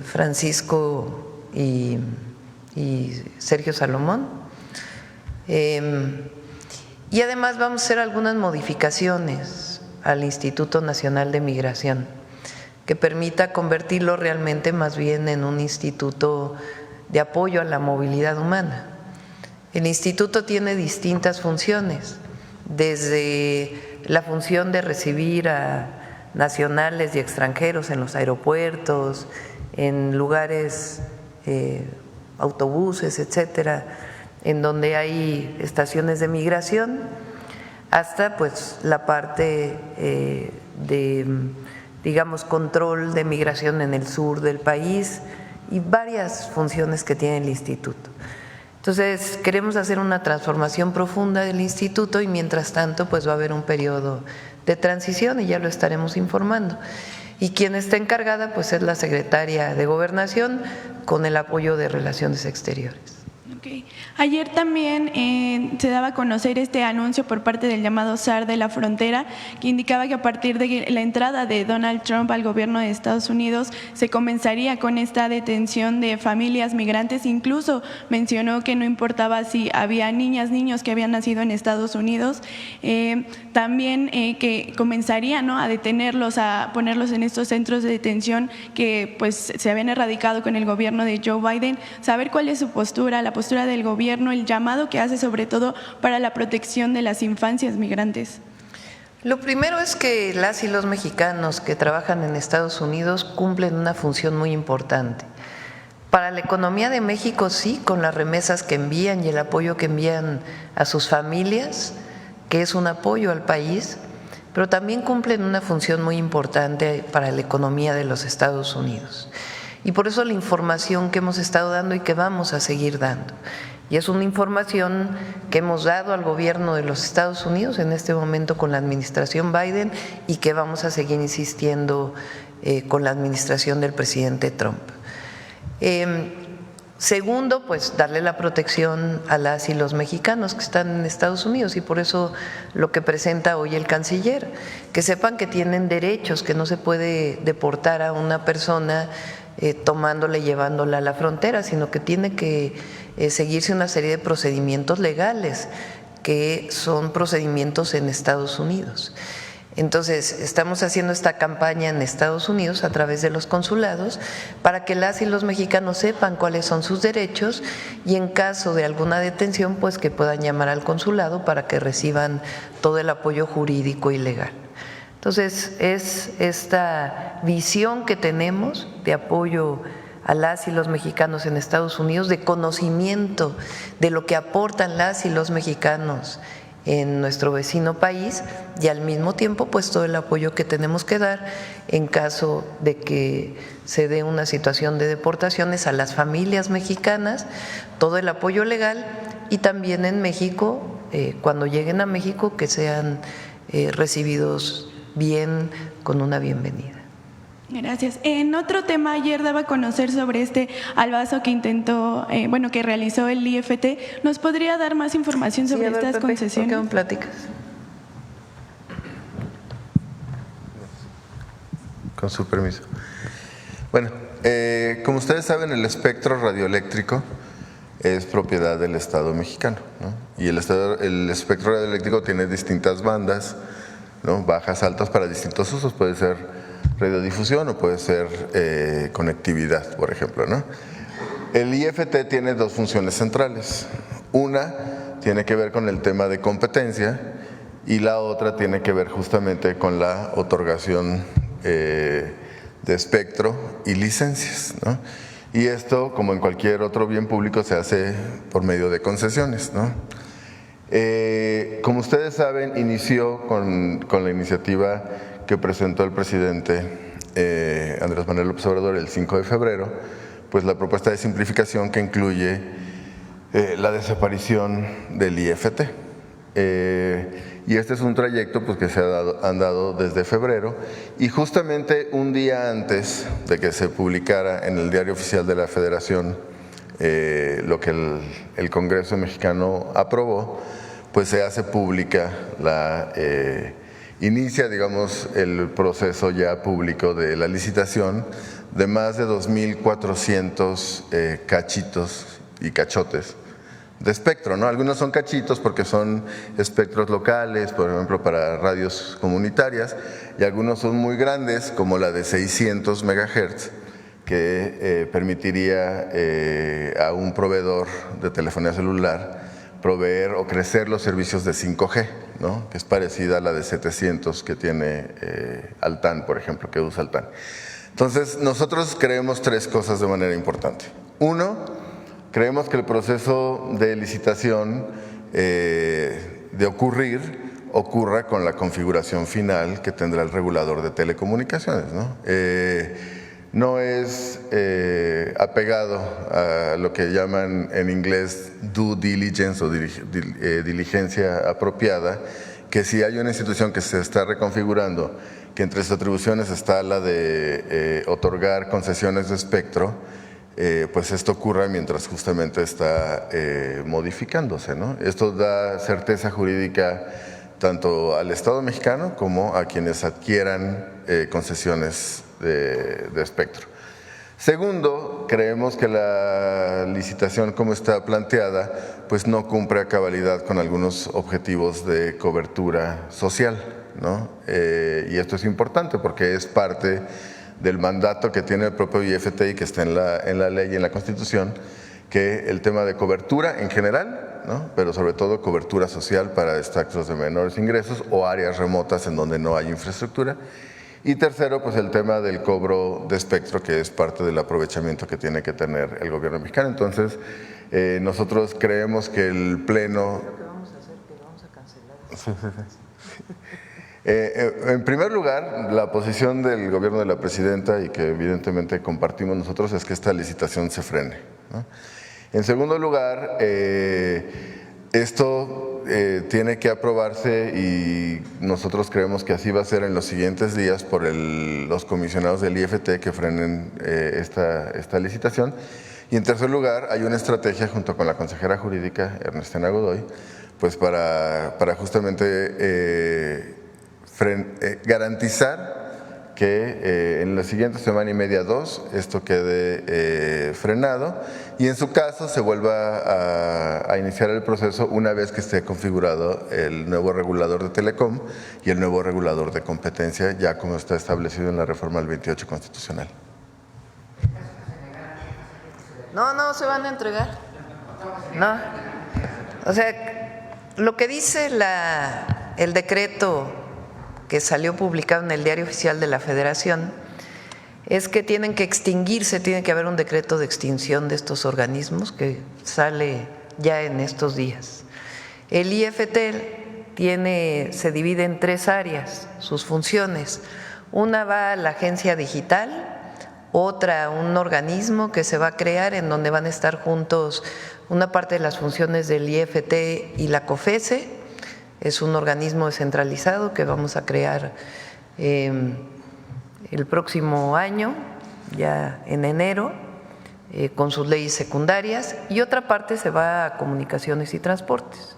A: Francisco y Sergio Salomón. Y además vamos a hacer algunas modificaciones al Instituto Nacional de Migración que permita convertirlo realmente más bien en un instituto de apoyo a la movilidad humana. El instituto tiene distintas funciones, desde la función de recibir a nacionales y extranjeros en los aeropuertos, en lugares autobuses, etcétera, en donde hay estaciones de migración, hasta pues la parte de, digamos, control de migración en el sur del país y varias funciones que tiene el instituto. Entonces, queremos hacer una transformación profunda del instituto y mientras tanto pues va a haber un periodo de transición y ya lo estaremos informando. Y quien está encargada pues es la secretaria de Gobernación con el apoyo de Relaciones Exteriores.
M: Okay. Ayer también se daba a conocer este anuncio por parte del llamado SAR de la frontera que indicaba que a partir de la entrada de Donald Trump al gobierno de Estados Unidos se comenzaría con esta detención de familias migrantes. Incluso mencionó que no importaba si había niñas, niños que habían nacido en Estados Unidos, también que comenzaría, ¿no?, a detenerlos, a ponerlos en estos centros de detención que pues se habían erradicado con el gobierno de Joe Biden. Saber cuál es su postura, la postura del gobierno, el llamado que hace sobre todo para la protección de las infancias migrantes.
A: Lo primero es que las y los mexicanos que trabajan en Estados Unidos cumplen una función muy importante. Para la economía de México sí, con las remesas que envían y el apoyo que envían a sus familias, que es un apoyo al país, pero también cumplen una función muy importante para la economía de los Estados Unidos. Y por eso la información que hemos estado dando y que vamos a seguir dando. Y es una información que hemos dado al gobierno de los Estados Unidos en este momento con la administración Biden y que vamos a seguir insistiendo con la administración del presidente Trump. Segundo, pues darle la protección a las y los mexicanos que están en Estados Unidos y por eso lo que presenta hoy el canciller, que sepan que tienen derechos, que no se puede deportar a una persona tomándola y llevándola a la frontera, sino que tiene que seguirse una serie de procedimientos legales que son procedimientos en Estados Unidos. Entonces, estamos haciendo esta campaña en Estados Unidos a través de los consulados para que las y los mexicanos sepan cuáles son sus derechos y en caso de alguna detención, pues que puedan llamar al consulado para que reciban todo el apoyo jurídico y legal. Entonces, es esta visión que tenemos de apoyo a las y los mexicanos en Estados Unidos, de conocimiento de lo que aportan las y los mexicanos en nuestro vecino país y al mismo tiempo pues todo el apoyo que tenemos que dar en caso de que se dé una situación de deportaciones a las familias mexicanas, todo el apoyo legal y también en México, cuando lleguen a México, que sean recibidos bien, con una bienvenida.
M: Gracias. En otro tema, ayer daba a conocer sobre este albazo que intentó, que realizó el IFT. ¿Nos podría dar más información sobre estas concesiones?
A: ¿Por qué no platicas?
C: Con su permiso. Bueno, como ustedes saben, el espectro radioeléctrico es propiedad del Estado mexicano, ¿no? Y el espectro radioeléctrico tiene distintas bandas, ¿no?, bajas, altas, para distintos usos. Puede ser radiodifusión o puede ser conectividad, por ejemplo, ¿no? El IFT tiene dos funciones centrales. Una tiene que ver con el tema de competencia y la otra tiene que ver justamente con la otorgación de espectro y licencias, ¿no? Y esto, como en cualquier otro bien público, se hace por medio de concesiones, ¿no? Como ustedes saben, inició con la iniciativa que presentó el presidente Andrés Manuel López Obrador el 5 de febrero, pues la propuesta de simplificación que incluye la desaparición del IFT. Y este es un trayecto pues, que se han dado desde febrero y justamente un día antes de que se publicara en el Diario Oficial de la Federación lo que el Congreso mexicano aprobó, pues se hace pública inicia, digamos, el proceso ya público de la licitación de más de 2.400 cachitos y cachotes de espectro, ¿no? Algunos son cachitos porque son espectros locales, por ejemplo, para radios comunitarias, y algunos son muy grandes, como la de 600 MHz, que permitiría a un proveedor de telefonía celular proveer o crecer los servicios de 5G, ¿no? Que es parecida a la de 700 que tiene Altán, por ejemplo, que usa Altán. Entonces, nosotros creemos tres cosas de manera importante. Uno, creemos que el proceso de licitación de ocurra con la configuración final que tendrá el regulador de telecomunicaciones, ¿no? No es apegado a lo que llaman en inglés due diligence o diligencia apropiada, que si hay una institución que se está reconfigurando, que entre sus atribuciones está la de otorgar concesiones de espectro, pues esto ocurra mientras justamente está modificándose, ¿no? Esto da certeza jurídica tanto al Estado mexicano como a quienes adquieran concesiones de espectro. Segundo, creemos que la licitación como está planteada pues no cumple a cabalidad con algunos objetivos de cobertura social, ¿no? Y esto es importante porque es parte del mandato que tiene el propio IFT y que está en la ley y en la Constitución, que el tema de cobertura en general, ¿no? Pero sobre todo cobertura social para extractos de menores ingresos o áreas remotas en donde no hay infraestructura. Y tercero, pues el tema del cobro de espectro, que es parte del aprovechamiento que tiene que tener el gobierno mexicano. Entonces, nosotros creemos que el Pleno…
A: Lo que vamos a hacer, que vamos a cancelar.
C: En primer lugar, la posición del gobierno de la presidenta, y que evidentemente compartimos nosotros, es que esta licitación se frene, ¿no? En segundo lugar, esto tiene que aprobarse y nosotros creemos que así va a ser en los siguientes días por los comisionados del IFT que frenen esta licitación. Y en tercer lugar, hay una estrategia junto con la consejera jurídica Ernestina Godoy, pues para justamente garantizar que en la siguiente semana y media, 2, esto quede frenado y en su caso se vuelva a iniciar el proceso una vez que esté configurado el nuevo regulador de Telecom y el nuevo regulador de competencia, ya como está establecido en la reforma del 28 constitucional.
A: No se van a entregar. No. O sea, lo que dice el decreto que salió publicado en el Diario Oficial de la Federación es que tienen que extinguirse, tiene que haber un decreto de extinción de estos organismos que sale ya en estos días. El IFT se divide en 3 áreas, sus funciones. Una va a la agencia digital, otra un organismo que se va a crear en donde van a estar juntos una parte de las funciones del IFT y la COFESE. Es un organismo descentralizado que vamos a crear el próximo año, ya en enero, con sus leyes secundarias, y otra parte se va a comunicaciones y transportes.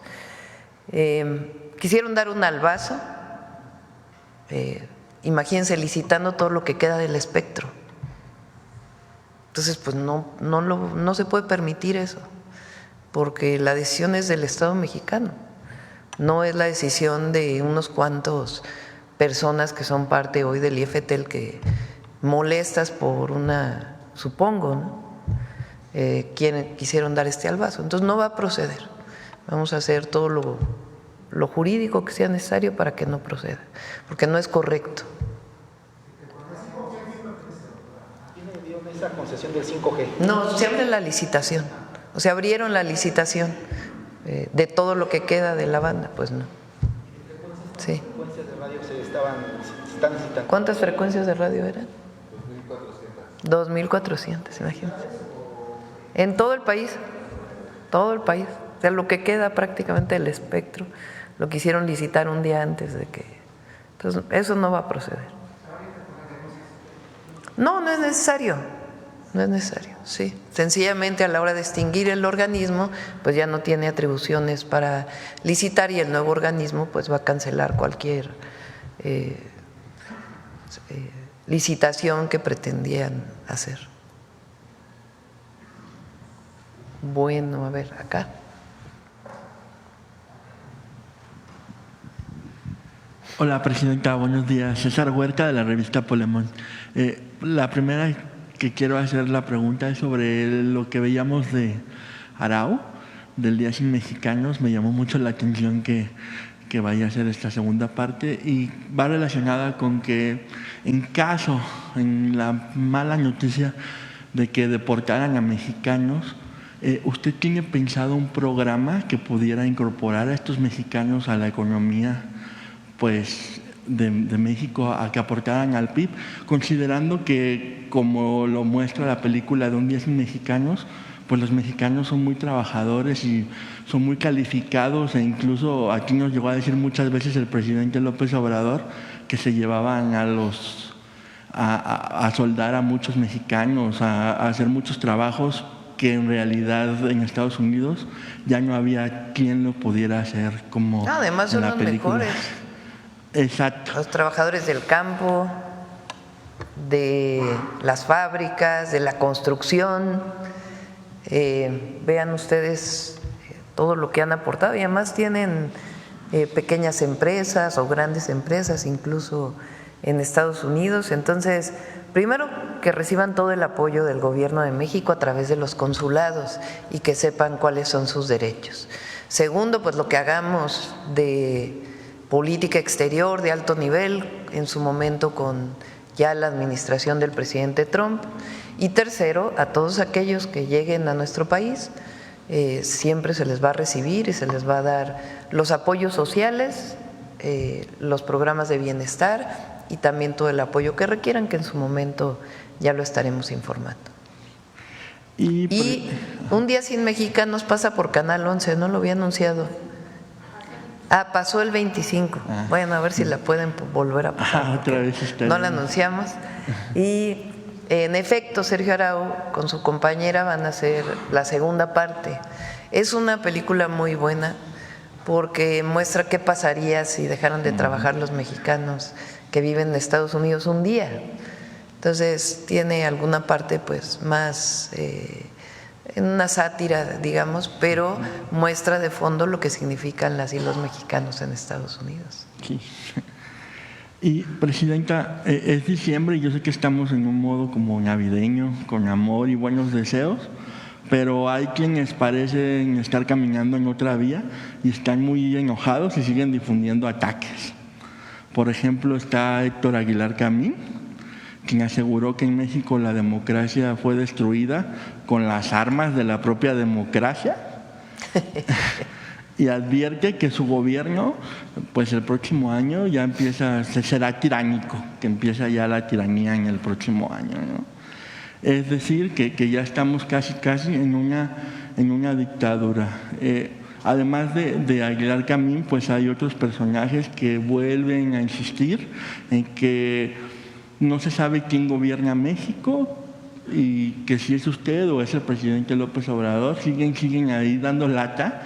A: Quisieron dar un albazo, imagínense licitando todo lo que queda del espectro. Entonces, pues no se puede permitir eso, porque la decisión es del Estado mexicano. No es la decisión de unos cuantos personas que son parte hoy del IFETEL que molestas por una, supongo, ¿no? Quienes quisieron dar este albazo. Entonces no va a proceder. Vamos a hacer todo lo jurídico que sea necesario para que no proceda, porque no es correcto.
N: ¿Quién dio esa concesión del 5G?
A: No, se abre la licitación. O sea, abrieron la licitación de todo lo que queda de la banda, pues no. Sí.
N: ¿Qué frecuencias de radio se están necesitando?
A: ¿Cuántas frecuencias de radio eran? 2.400, imagínate. En todo el país, todo el país. O sea, lo que queda prácticamente del espectro, lo quisieron licitar un día antes de que… Entonces, eso no va a proceder. No, no es necesario. No es necesario, sí. Sencillamente a la hora de extinguir el organismo, pues ya no tiene atribuciones para licitar y el nuevo organismo pues va a cancelar cualquier licitación que pretendían hacer. Bueno, a ver, acá.
O: Hola, Presidenta, buenos días. César Huerta, de la revista Polemón. La primera que quiero hacer la pregunta es sobre lo que veíamos de Arau, del Día Sin Mexicanos. Me llamó mucho la atención que vaya a ser esta segunda parte y va relacionada con que en la mala noticia de que deportaran a mexicanos, ¿usted tiene pensado un programa que pudiera incorporar a estos mexicanos a la economía pues de México, a que aportaran al PIB, considerando que, como lo muestra la película de Un Día Sin Mexicanos, pues los mexicanos son muy trabajadores y son muy calificados, e incluso aquí nos llegó a decir muchas veces el presidente López Obrador que se llevaban a soldar a muchos mexicanos, a hacer muchos trabajos que en realidad en Estados Unidos ya no había quien lo pudiera hacer como
A: además son los mejores.
O: Exacto.
A: Los trabajadores del campo, de las fábricas, de la construcción. Vean ustedes todo lo que han aportado y además tienen pequeñas empresas o grandes empresas incluso en Estados Unidos. Entonces, primero que reciban todo el apoyo del gobierno de México a través de los consulados y que sepan cuáles son sus derechos. Segundo, pues lo que hagamos de política exterior de alto nivel, en su momento con ya la administración del presidente Trump. Y tercero, a todos aquellos que lleguen a nuestro país, siempre se les va a recibir y se les va a dar los apoyos sociales, los programas de bienestar y también todo el apoyo que requieran, que en su momento ya lo estaremos informando. Y Un Día Sin Mexicanos pasa por Canal 11, no lo había anunciado. Pasó el 25. Bueno, a ver si la pueden volver a pasar.
O: Otra vez está.
A: No la anunciamos. Y en efecto, Sergio Arau con su compañera van a hacer la segunda parte. Es una película muy buena porque muestra qué pasaría si dejaran de trabajar los mexicanos que viven en Estados Unidos un día. Entonces tiene alguna parte pues más en una sátira, digamos, pero muestra de fondo lo que significan las y los mexicanos en Estados Unidos.
O: Sí. Y, Presidenta, es diciembre y yo sé que estamos en un modo como navideño, con amor y buenos deseos, pero hay quienes parecen estar caminando en otra vía y están muy enojados y siguen difundiendo ataques. Por ejemplo, está Héctor Aguilar Camín, quien aseguró que en México la democracia fue destruida con las armas de la propia democracia y advierte que su gobierno, pues el próximo año ya será tiránico, que empieza ya la tiranía en el próximo año, ¿no? Es decir, que ya estamos casi en una dictadura. Además de Aguilar Camín, pues hay otros personajes que vuelven a insistir en que no se sabe quién gobierna México y que si es usted o es el presidente López Obrador, siguen ahí dando lata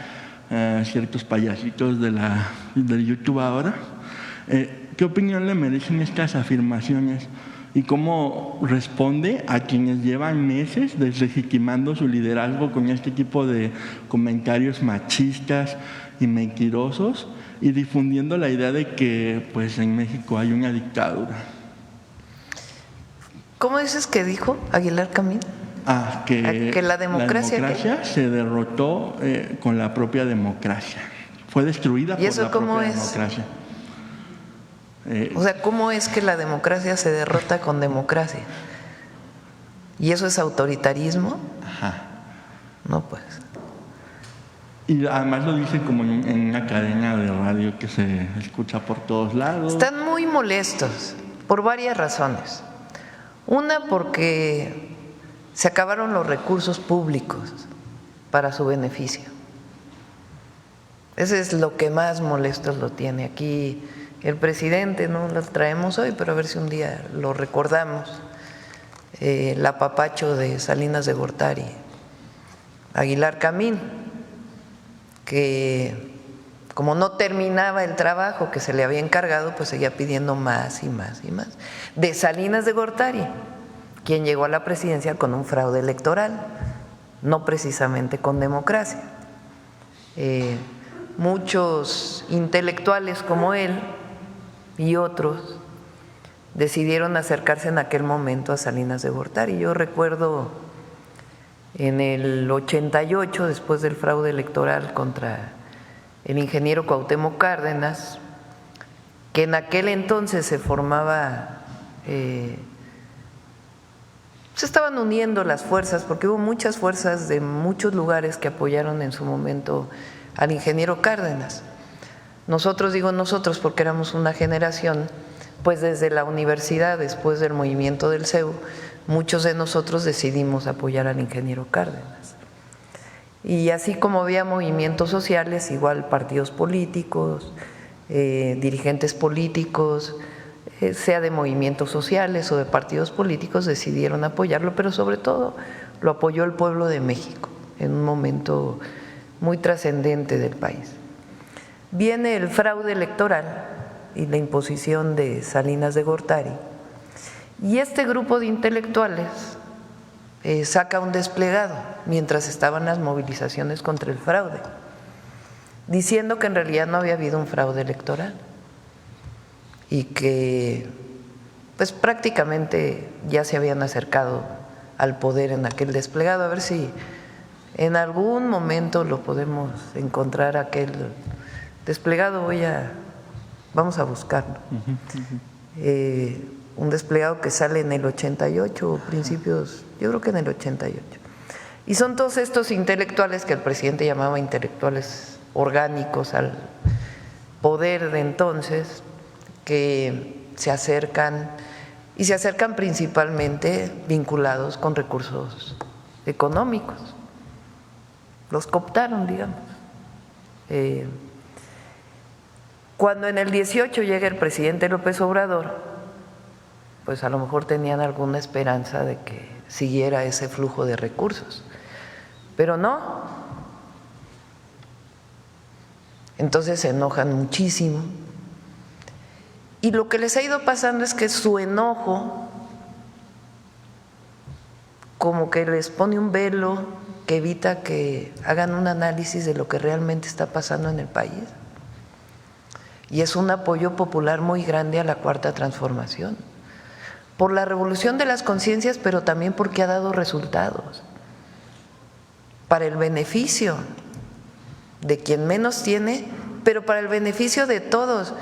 O: a ciertos payasitos del YouTube ahora. ¿Qué opinión le merecen estas afirmaciones? y cómo responde a quienes llevan meses deslegitimando su liderazgo con este tipo de comentarios machistas y mentirosos y difundiendo la idea de que pues en México hay una dictadura.
A: ¿Cómo dices que dijo Aguilar Camín? Que la democracia
O: se derrotó con la propia democracia. Fue destruida por la propia democracia.
A: O sea, ¿cómo es que la democracia se derrota con democracia? ¿Y eso es autoritarismo?
O: Ajá.
A: No, pues.
O: Y además lo dice como en una cadena de radio que se escucha por todos lados.
A: Están muy molestos por varias razones. Una, porque se acabaron los recursos públicos para su beneficio. Ese es lo que más molestos lo tiene aquí el presidente. No lo traemos hoy, pero a ver si un día lo recordamos. El apapacho de Salinas de Gortari, Aguilar Camín, que como no terminaba el trabajo que se le había encargado, pues seguía pidiendo más y más y más. De Salinas de Gortari, quien llegó a la presidencia con un fraude electoral, no precisamente con democracia. Muchos intelectuales como él y otros decidieron acercarse en aquel momento a Salinas de Gortari. Yo recuerdo en el 88, después del fraude electoral contra el ingeniero Cuauhtémoc Cárdenas, que en aquel entonces se formaba, se estaban uniendo las fuerzas, porque hubo muchas fuerzas de muchos lugares que apoyaron en su momento al ingeniero Cárdenas. Nosotros, digo nosotros porque éramos una generación, pues desde la universidad, después del movimiento del CEU, muchos de nosotros decidimos apoyar al ingeniero Cárdenas. Y así como había movimientos sociales, igual partidos políticos, dirigentes políticos, sea de movimientos sociales o de partidos políticos, decidieron apoyarlo, pero sobre todo lo apoyó el pueblo de México en un momento muy trascendente del país. Viene el fraude electoral y la imposición de Salinas de Gortari, y este grupo de intelectuales saca un desplegado mientras estaban las movilizaciones contra el fraude, diciendo que en realidad no había habido un fraude electoral y que pues prácticamente ya se habían acercado al poder en aquel desplegado. A ver si en algún momento lo podemos encontrar, aquel desplegado. Vamos a buscarlo. Un desplegado que sale en el 88, principios, yo creo que en el 88. Y son todos estos intelectuales que el presidente llamaba intelectuales orgánicos al poder de entonces, que se acercan, y se acercan principalmente vinculados con recursos económicos. Los cooptaron, digamos. Cuando en el 18 llega el presidente López Obrador, pues a lo mejor tenían alguna esperanza de que siguiera ese flujo de recursos, pero no. Entonces se enojan muchísimo, y lo que les ha ido pasando es que su enojo como que les pone un velo que evita que hagan un análisis de lo que realmente está pasando en el país. Y es un apoyo popular muy grande a la Cuarta Transformación, por la revolución de las conciencias, pero también porque ha dado resultados para el beneficio de quien menos tiene, pero para el beneficio de todos.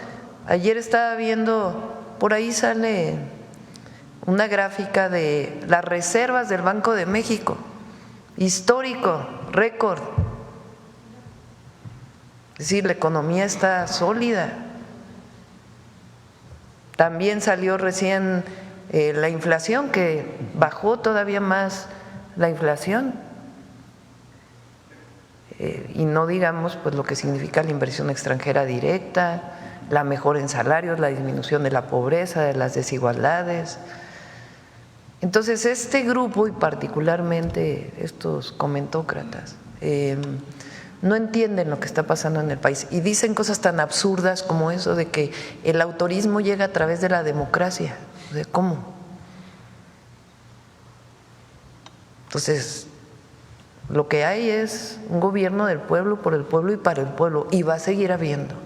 A: Ayer estaba viendo, por ahí sale una gráfica de las reservas del Banco de México, histórico, récord. Es decir, la economía está sólida. También salió recién la inflación, que bajó todavía más la inflación, y no digamos pues lo que significa la inversión extranjera directa, la mejora en salarios, la disminución de la pobreza, de las desigualdades. Entonces este grupo, y particularmente estos comentócratas, no entienden lo que está pasando en el país y dicen cosas tan absurdas como eso de que el autorismo llega a través de la democracia. O sea, ¿cómo? Entonces, lo que hay es un gobierno del pueblo, por el pueblo y para el pueblo, y va a seguir habiendo,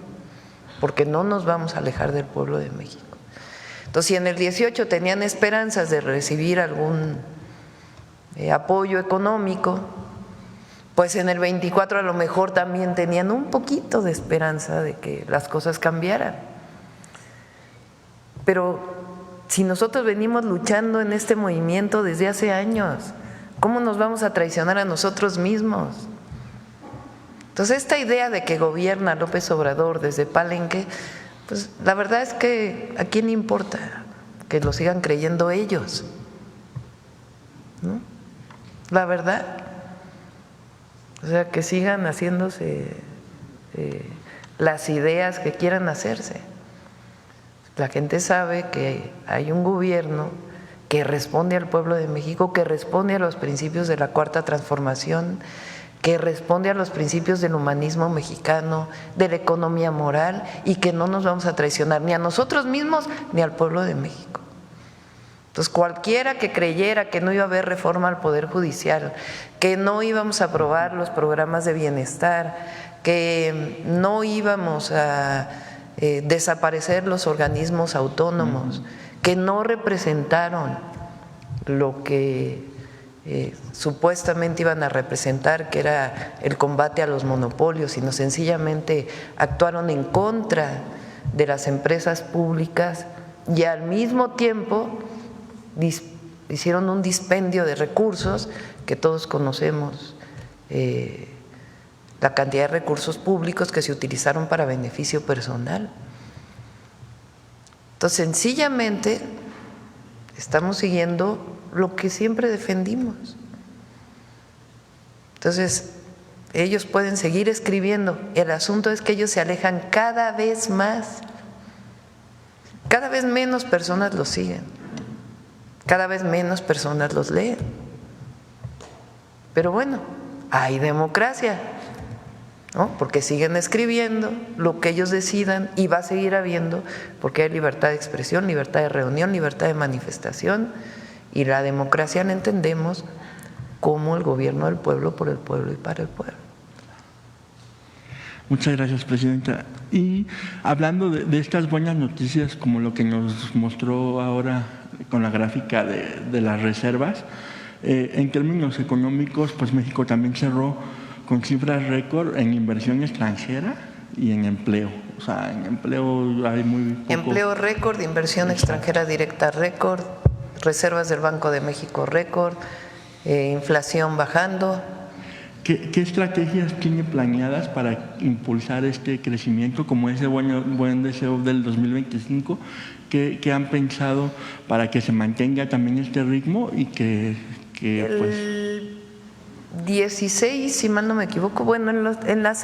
A: porque no nos vamos a alejar del pueblo de México. Entonces, si en el 18 tenían esperanzas de recibir algún apoyo económico, pues en el 24 a lo mejor también tenían un poquito de esperanza de que las cosas cambiaran. Pero si nosotros venimos luchando en este movimiento desde hace años, ¿cómo nos vamos a traicionar a nosotros mismos? Entonces, esta idea de que gobierna López Obrador desde Palenque, pues la verdad es que ¿a quién le importa? Que lo sigan creyendo ellos, ¿no? La verdad. O sea, que sigan haciéndose las ideas que quieran hacerse. La gente sabe que hay un gobierno que responde al pueblo de México, que responde a los principios de la Cuarta Transformación, que responde a los principios del humanismo mexicano, de la economía moral, y que no nos vamos a traicionar ni a nosotros mismos ni al pueblo de México. Entonces, cualquiera que creyera que no iba a haber reforma al Poder Judicial, que no íbamos a aprobar los programas de bienestar, que no íbamos a desaparecer los organismos autónomos, que no representaron lo que supuestamente iban a representar, que era el combate a los monopolios, sino sencillamente actuaron en contra de las empresas públicas y al mismo tiempo hicieron un dispendio de recursos que todos conocemos, la cantidad de recursos públicos que se utilizaron para beneficio personal. Entonces, sencillamente estamos siguiendo lo que siempre defendimos. Entonces, ellos pueden seguir escribiendo, el asunto es que ellos se alejan cada vez más, cada vez menos personas los siguen, cada vez menos personas los leen. Pero bueno, hay democracia, ¿no? Porque siguen escribiendo lo que ellos decidan y va a seguir habiendo, porque hay libertad de expresión, libertad de reunión, libertad de manifestación, y la democracia la entendemos como el gobierno del pueblo, por el pueblo y para el pueblo.
O: Muchas gracias, Presidenta. Y hablando de estas buenas noticias, como lo que nos mostró ahora con la gráfica de las reservas, en términos económicos, pues México también cerró con cifras récord en inversión extranjera y en empleo. O sea, en empleo hay muy poco.
A: Empleo récord, inversión extranjera directa récord, reservas del Banco de México récord, inflación bajando.
O: ¿Qué estrategias tiene planeadas para impulsar este crecimiento, como ese buen deseo del 2025? ¿Qué han pensado para que se mantenga también este ritmo y que
A: el 16, si mal no me equivoco, bueno, en la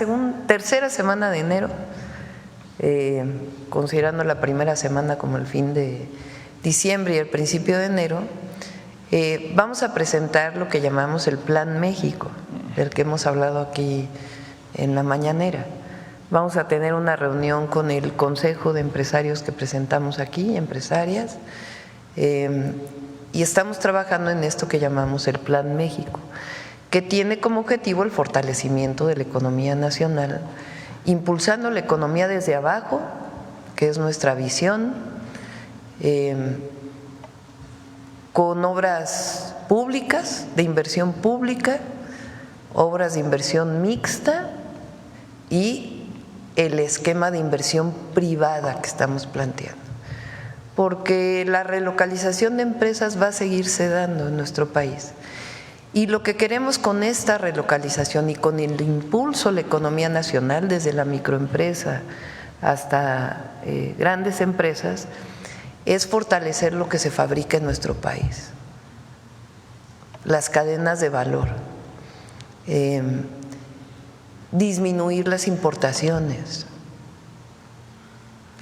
A: tercera semana de enero, considerando la primera semana como el fin de diciembre y el principio de enero, vamos a presentar lo que llamamos el Plan México, del que hemos hablado aquí en la mañanera. Vamos a tener una reunión con el Consejo de Empresarios que presentamos aquí, empresarias, y estamos trabajando en esto que llamamos el Plan México, que tiene como objetivo el fortalecimiento de la economía nacional, impulsando la economía desde abajo, que es nuestra visión, con obras públicas, de inversión pública, obras de inversión mixta y el esquema de inversión privada que estamos planteando. Porque la relocalización de empresas va a seguirse dando en nuestro país. Y lo que queremos con esta relocalización y con el impulso a la economía nacional, desde la microempresa hasta grandes empresas, es fortalecer lo que se fabrica en nuestro país, las cadenas de valor, disminuir las importaciones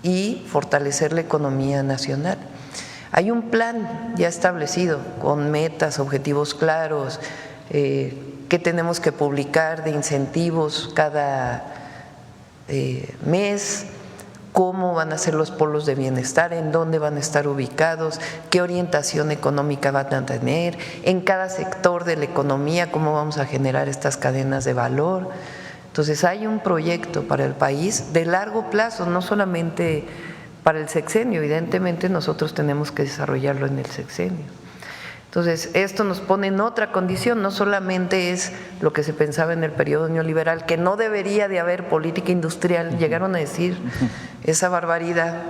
A: y fortalecer la economía nacional. Hay un plan ya establecido con metas, objetivos claros, que tenemos que publicar de incentivos cada mes, cómo van a ser los polos de bienestar, en dónde van a estar ubicados, qué orientación económica van a tener, en cada sector de la economía, cómo vamos a generar estas cadenas de valor. Entonces hay un proyecto para el país de largo plazo, no solamente para el sexenio, evidentemente nosotros tenemos que desarrollarlo en el sexenio. Entonces, esto nos pone en otra condición, no solamente es lo que se pensaba en el periodo neoliberal, que no debería de haber política industrial, llegaron a decir esa barbaridad,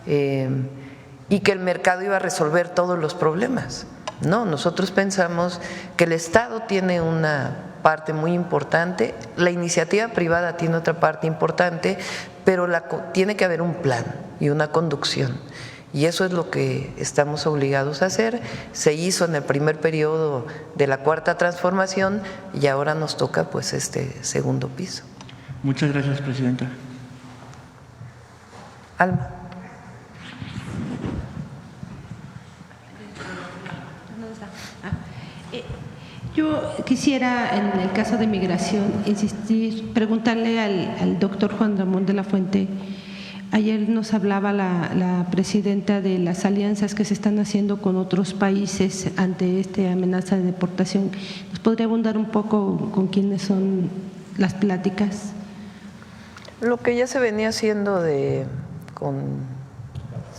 A: y que el mercado iba a resolver todos los problemas. No, nosotros pensamos que el Estado tiene una parte muy importante, la iniciativa privada tiene otra parte importante, pero tiene que haber un plan y una conducción. Y eso es lo que estamos obligados a hacer. Se hizo en el primer periodo de la Cuarta Transformación y ahora nos toca pues este segundo piso.
O: Muchas gracias, presidenta.
A: Alma.
P: Yo quisiera, en el caso de migración, preguntarle al doctor Juan Ramón de la Fuente. Ayer nos hablaba la presidenta de las alianzas que se están haciendo con otros países ante esta amenaza de deportación. ¿Nos podría abundar un poco con quiénes son las pláticas?
A: Lo que ya se venía haciendo con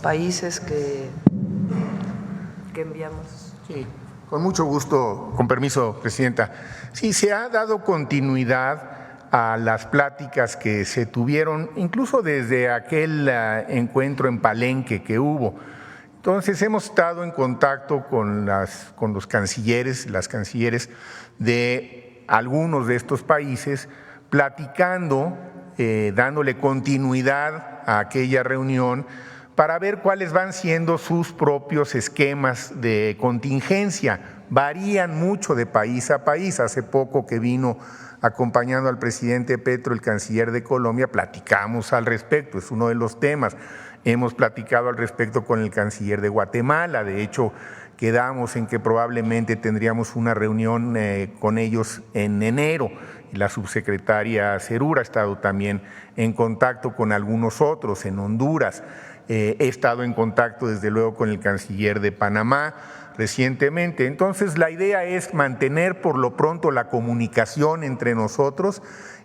A: países que enviamos.
B: Sí, con mucho gusto, con permiso, presidenta. Sí, se ha dado continuidad a las pláticas que se tuvieron, incluso desde aquel encuentro en Palenque que hubo. Entonces hemos estado en contacto con los cancilleres, las cancilleres de algunos de estos países, platicando, dándole continuidad a aquella reunión para ver cuáles van siendo sus propios esquemas de contingencia. Varían mucho de país a país. Hace poco que vino acompañando al presidente Petro, el canciller de Colombia, platicamos al respecto, es uno de los temas. Hemos platicado al respecto con el canciller de Guatemala, de hecho quedamos en que probablemente tendríamos una reunión con ellos en enero, y la subsecretaria Cerura ha estado también en contacto con algunos otros en Honduras. He estado en contacto desde luego con el canciller de Panamá recientemente. Entonces la idea es mantener por lo pronto la comunicación entre nosotros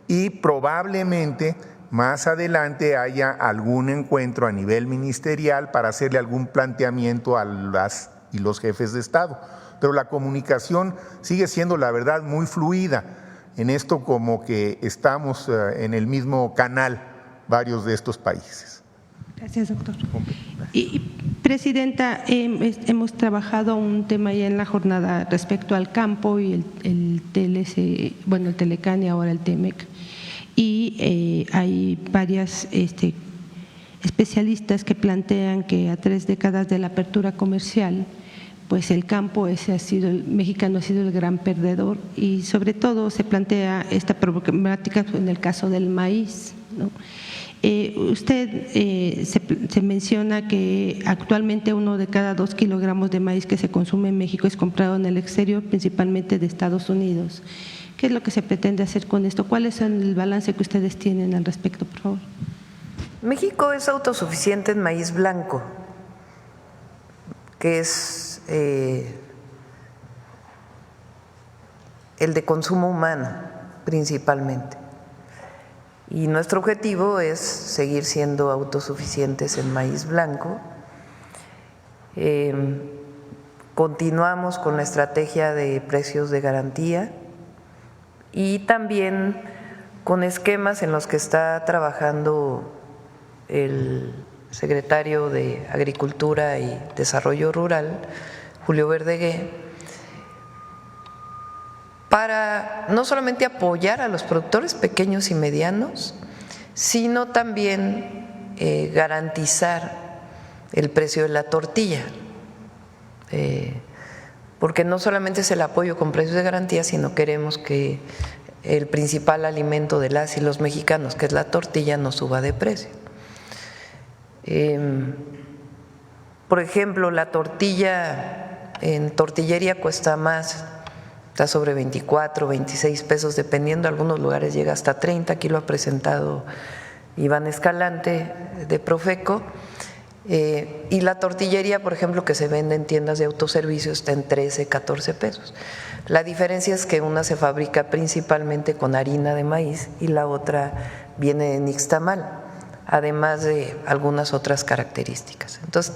B: y probablemente más adelante haya algún encuentro a nivel ministerial para hacerle algún planteamiento a las y los jefes de Estado. Pero la comunicación sigue siendo, la verdad, muy fluida. En esto como que estamos en el mismo canal varios de estos países.
P: Gracias, doctor. Y presidenta, hemos trabajado un tema ya en la jornada respecto al campo y el TLC, bueno, el Telecán y ahora el TEMEC. Y hay varias especialistas que plantean que a 3 décadas de la apertura comercial, pues el campo el mexicano ha sido el gran perdedor, y sobre todo se plantea esta problemática en el caso del maíz, ¿no? Usted se menciona que actualmente 1 de cada 2 kilogramos de maíz que se consume en México es comprado en el exterior, principalmente de Estados Unidos. ¿Qué es lo que se pretende hacer con esto? ¿Cuál es el balance que ustedes tienen al respecto, por favor?
A: México es autosuficiente en maíz blanco, que es el de consumo humano principalmente. Y nuestro objetivo es seguir siendo autosuficientes en maíz blanco. Continuamos con la estrategia de precios de garantía y también con esquemas en los que está trabajando el secretario de Agricultura y Desarrollo Rural, Julio Verdegué, para no solamente apoyar a los productores pequeños y medianos, sino también garantizar el precio de la tortilla, porque no solamente es el apoyo con precios de garantía, sino queremos que el principal alimento de las y los mexicanos, que es la tortilla, no suba de precio. Por ejemplo, la tortilla en tortillería cuesta más, está sobre 24, 26 pesos, dependiendo, en algunos lugares llega hasta 30, aquí lo ha presentado Iván Escalante de Profeco. Y la tortillería, por ejemplo, que se vende en tiendas de autoservicio está en 13, 14 pesos. La diferencia es que una se fabrica principalmente con harina de maíz y la otra viene de nixtamal, además de algunas otras características. Entonces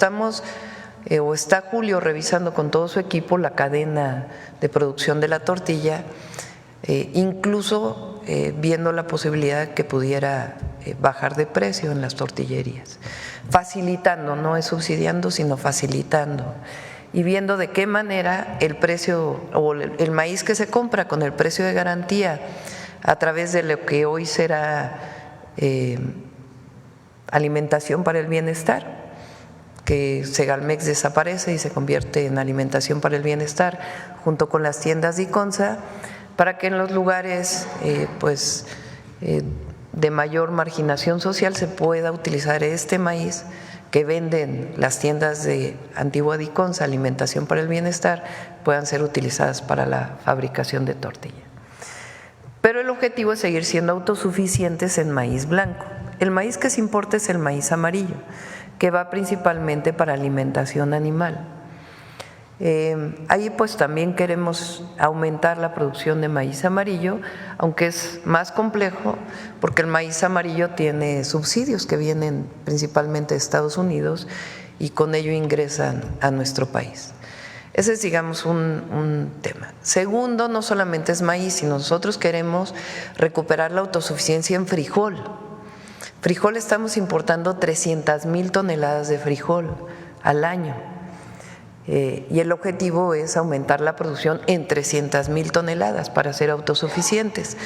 A: está Julio revisando con todo su equipo la cadena de producción de la tortilla, incluso viendo la posibilidad que pudiera bajar de precio en las tortillerías, facilitando, no es subsidiando, sino facilitando, y viendo de qué manera el precio o el maíz que se compra con el precio de garantía a través de lo que hoy será Alimentación para el Bienestar, que Segalmex desaparece y se convierte en Alimentación para el Bienestar junto con las tiendas de Iconsa, para que en los lugares de mayor marginación social se pueda utilizar este maíz que venden las tiendas de Antigua de Iconsa, Alimentación para el Bienestar, puedan ser utilizadas para la fabricación de tortilla. Pero el objetivo es seguir siendo autosuficientes en maíz blanco. El maíz que se importa es el maíz amarillo, que va principalmente para alimentación animal. Ahí pues también queremos aumentar la producción de maíz amarillo, aunque es más complejo porque el maíz amarillo tiene subsidios que vienen principalmente de Estados Unidos y con ello ingresan a nuestro país. Ese es, digamos, un tema. Segundo, no solamente es maíz, sino nosotros queremos recuperar la autosuficiencia en frijol. Frijol estamos importando 300,000 toneladas de frijol al año. Y el objetivo es aumentar la producción en 300,000 toneladas para ser autosuficientes.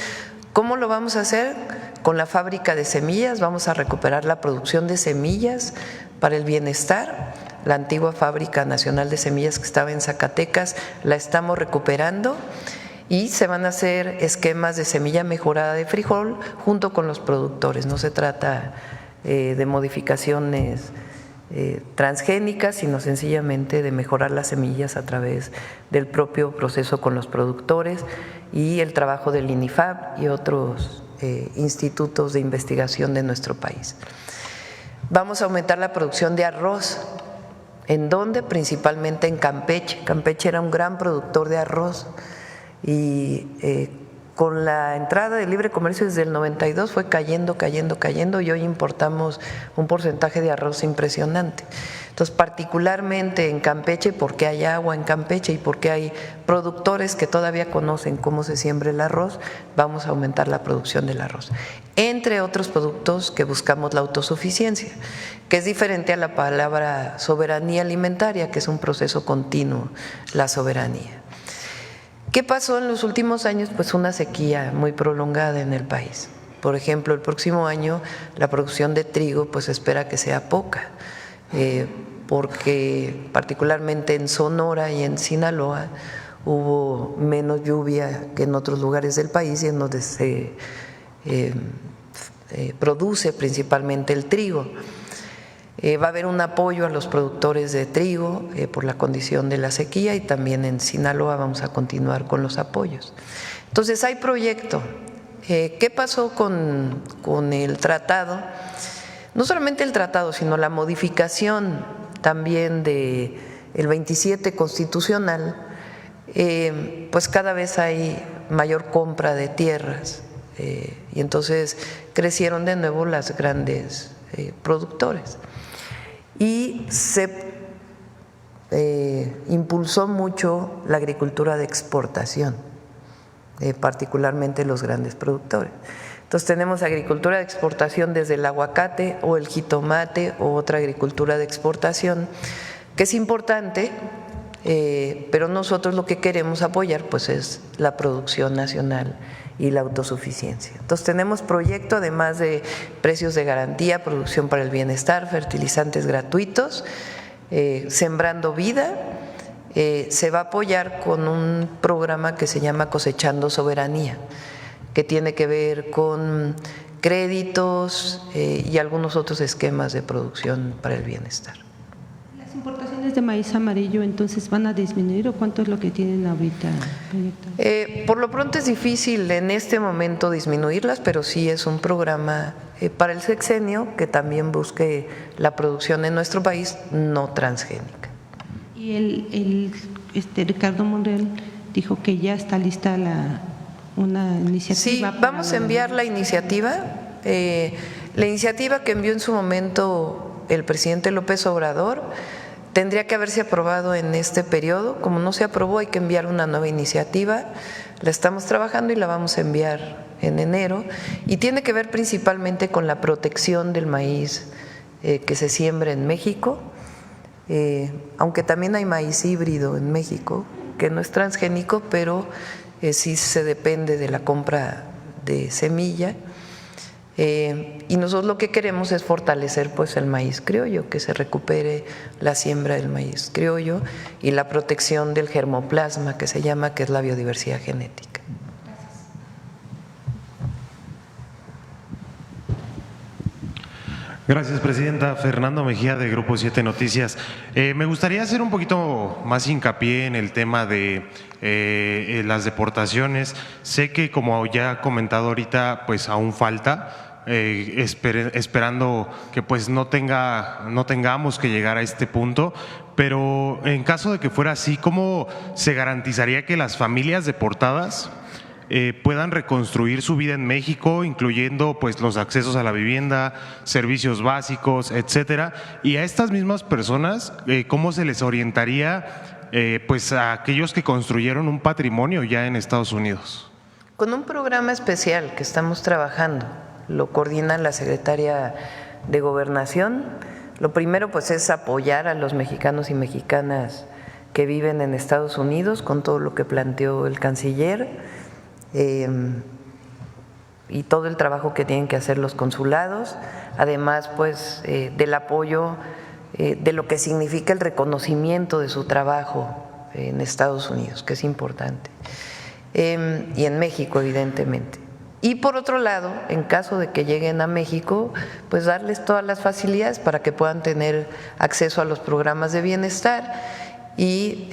A: ¿Cómo lo vamos a hacer? Con la fábrica de semillas vamos a recuperar la producción de semillas para el bienestar. La antigua Fábrica Nacional de Semillas que estaba en Zacatecas la estamos recuperando y se van a hacer esquemas de semilla mejorada de frijol junto con los productores. No se trata de modificaciones transgénicas, sino sencillamente de mejorar las semillas a través del propio proceso con los productores y el trabajo del INIFAP y otros institutos de investigación de nuestro país. Vamos a aumentar la producción de arroz. ¿En dónde? Principalmente en Campeche. Campeche era un gran productor de arroz y con la entrada del libre comercio desde el 92 fue cayendo y hoy importamos un porcentaje de arroz impresionante. Entonces, particularmente en Campeche, porque hay agua en Campeche y porque hay productores que todavía conocen cómo se siembra el arroz, vamos a aumentar la producción del arroz. Entre otros productos que buscamos la autosuficiencia, que es diferente a la palabra soberanía alimentaria, que es un proceso continuo, la soberanía. ¿Qué pasó en los últimos años? Pues una sequía muy prolongada en el país. Por ejemplo, el próximo año la producción de trigo pues espera que sea poca, porque particularmente en Sonora y en Sinaloa hubo menos lluvia que en otros lugares del país y en donde se produce principalmente el trigo. Va a haber un apoyo a los productores de trigo por la condición de la sequía y también en Sinaloa vamos a continuar con los apoyos. Entonces hay proyecto. ¿Qué pasó con el tratado? No solamente el tratado, sino la modificación también del 27 constitucional, pues cada vez hay mayor compra de tierras y entonces crecieron de nuevo las grandes productores. Y se impulsó mucho la agricultura de exportación, particularmente los grandes productores. Entonces tenemos agricultura de exportación desde el aguacate o el jitomate o otra agricultura de exportación, que es importante, pero nosotros lo que queremos apoyar pues es la producción nacional y la autosuficiencia. Entonces tenemos proyecto además de precios de garantía, producción para el bienestar, fertilizantes gratuitos, Sembrando Vida, se va a apoyar con un programa que se llama Cosechando Soberanía, que tiene que ver con créditos y algunos otros esquemas de producción para el bienestar.
P: ¿Las importaciones de maíz amarillo entonces van a disminuir o cuánto es lo que tienen ahorita?
A: Por lo pronto es difícil en este momento disminuirlas, pero sí es un programa para el sexenio que también busque la producción en nuestro país no transgénica.
P: Y Ricardo Monreal dijo que ya está lista una iniciativa.
A: Sí, vamos a enviar la iniciativa que envió en su momento el presidente López Obrador. Tendría que haberse aprobado en este periodo. Como no se aprobó, hay que enviar una nueva iniciativa. La estamos trabajando y la vamos a enviar en enero. Y tiene que ver principalmente con la protección del maíz que se siembra en México, aunque también hay maíz híbrido en México, que no es transgénico, pero sí se depende de la compra de semilla. Y nosotros lo que queremos es fortalecer pues el maíz criollo, que se recupere la siembra del maíz criollo y la protección del germoplasma, que se llama, que es la biodiversidad genética.
Q: Gracias, Presidenta. Fernando Mejía, de Grupo 7 Noticias. Me gustaría hacer un poquito más hincapié en el tema de las deportaciones. Sé que, como ya ha comentado ahorita, pues aún falta, esperando que pues no tengamos que llegar a este punto, pero en caso de que fuera así, ¿cómo se garantizaría que las familias deportadas puedan reconstruir su vida en México, incluyendo pues los accesos a la vivienda, servicios básicos, etcétera? Y a estas mismas personas, ¿cómo se les orientaría pues a aquellos que construyeron un patrimonio ya en Estados Unidos?
A: Con un programa especial que estamos trabajando, lo coordina la secretaria de Gobernación. Lo primero pues es apoyar a los mexicanos y mexicanas que viven en Estados Unidos con todo lo que planteó el canciller. Y todo el trabajo que tienen que hacer los consulados, además pues del apoyo de lo que significa el reconocimiento de su trabajo en Estados Unidos, que es importante, y en México evidentemente. Y por otro lado, en caso de que lleguen a México, pues darles todas las facilidades para que puedan tener acceso a los programas de bienestar y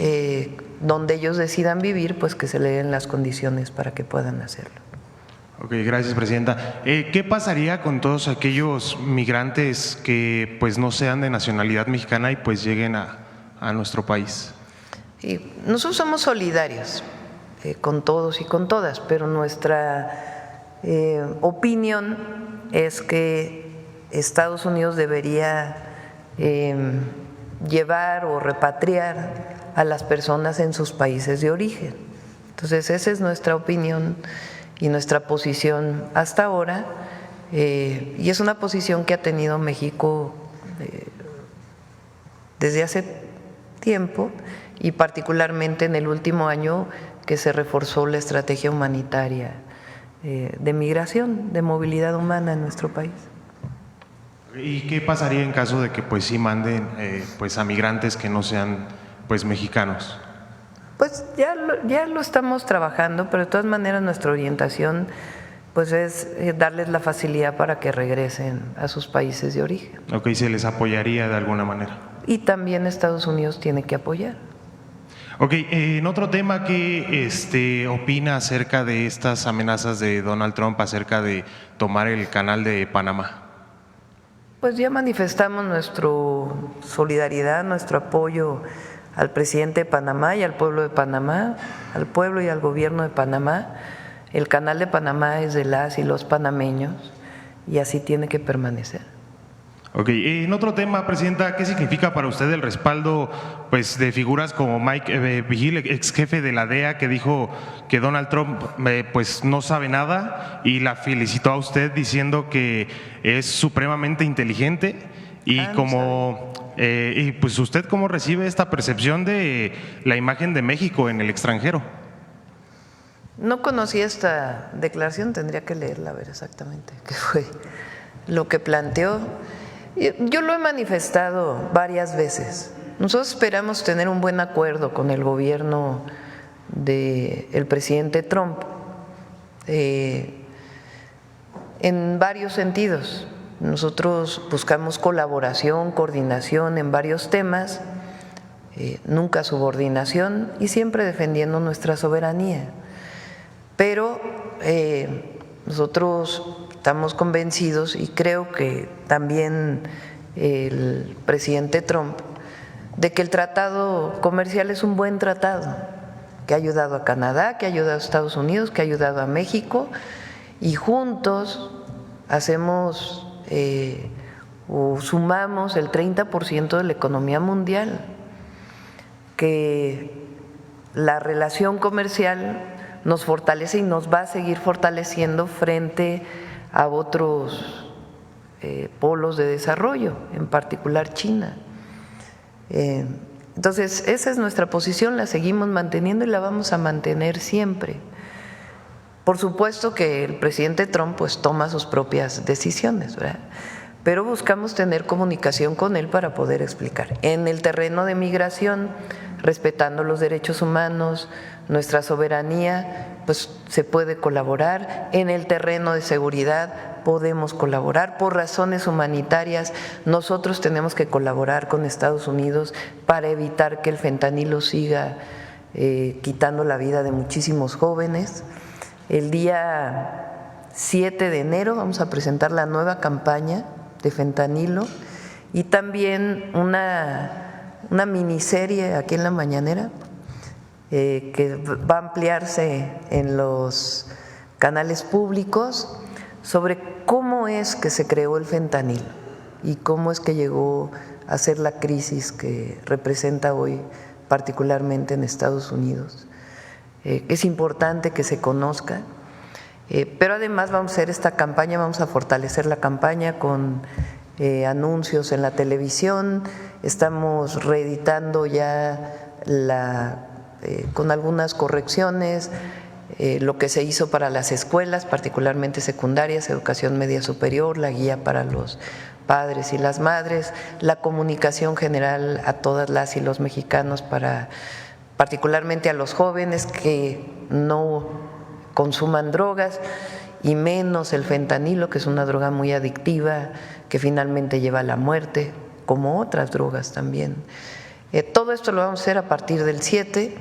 A: donde ellos decidan vivir, pues que se le den las condiciones para que puedan hacerlo.
Q: Ok, gracias, Presidenta. ¿Qué pasaría con todos aquellos migrantes que pues no sean de nacionalidad mexicana y pues lleguen a nuestro país?
A: Nosotros somos solidarios con todos y con todas, pero nuestra opinión es que Estados Unidos debería llevar o repatriar a las personas en sus países de origen. Entonces esa es nuestra opinión y nuestra posición hasta ahora, y es una posición que ha tenido México desde hace tiempo, y particularmente en el último año que se reforzó la estrategia humanitaria de migración, de movilidad humana en nuestro país.
Q: ¿Y qué pasaría en caso de que pues sí manden pues a migrantes que no sean pues mexicanos?
A: Pues ya lo estamos trabajando, pero de todas maneras nuestra orientación pues es darles la facilidad para que regresen a sus países de origen.
Q: Ok, se les apoyaría de alguna manera.
A: Y también Estados Unidos tiene que apoyar.
Q: Ok, en otro tema, ¿qué opina acerca de estas amenazas de Donald Trump acerca de tomar el canal de Panamá?
A: Pues ya manifestamos nuestra solidaridad, nuestro apoyo al presidente de Panamá y al pueblo de Panamá, al pueblo y al gobierno de Panamá. El canal de Panamá es de las y los panameños y así tiene que permanecer.
Q: Ok, en otro tema, Presidenta, ¿qué significa para usted el respaldo pues de figuras como Mike Vigil, ex jefe de la DEA, que dijo que Donald Trump pues no sabe nada y la felicitó a usted diciendo que es supremamente inteligente? Y y pues usted, ¿cómo recibe esta percepción de la imagen de México en el extranjero?
A: No conocí esta declaración, tendría que leerla a ver exactamente qué fue lo que planteó. Yo lo he manifestado varias veces. Nosotros esperamos tener un buen acuerdo con el gobierno del presidente Trump en varios sentidos. Nosotros buscamos colaboración, coordinación en varios temas, nunca subordinación y siempre defendiendo nuestra soberanía. Pero nosotros estamos convencidos, y creo que también el presidente Trump, de que el tratado comercial es un buen tratado, que ha ayudado a Canadá, que ha ayudado a Estados Unidos, que ha ayudado a México, y juntos hacemos o sumamos el 30% de la economía mundial, que la relación comercial nos fortalece y nos va a seguir fortaleciendo frente a otros polos de desarrollo, en particular China. Entonces, esa es nuestra posición, la seguimos manteniendo y la vamos a mantener siempre. Por supuesto que el presidente Trump pues toma sus propias decisiones, ¿verdad? Pero buscamos tener comunicación con él para poder explicar. En el terreno de migración, respetando los derechos humanos, nuestra soberanía, pues se puede colaborar. En el terreno de seguridad podemos colaborar. Por razones humanitarias, nosotros tenemos que colaborar con Estados Unidos para evitar que el fentanilo siga quitando la vida de muchísimos jóvenes. El día 7 de enero vamos a presentar la nueva campaña de fentanilo y también una miniserie aquí en La Mañanera que va a ampliarse en los canales públicos sobre cómo es que se creó el fentanilo y cómo es que llegó a ser la crisis que representa hoy, particularmente en Estados Unidos. Es importante que se conozca, pero además vamos a hacer esta campaña, vamos a fortalecer la campaña con anuncios en la televisión, estamos reeditando ya con algunas correcciones lo que se hizo para las escuelas, particularmente secundarias, educación media superior, la guía para los padres y las madres, la comunicación general a todas las y los mexicanos particularmente a los jóvenes que no consuman drogas y menos el fentanilo, que es una droga muy adictiva que finalmente lleva a la muerte, como otras drogas también. Todo esto lo vamos a hacer a partir del 7.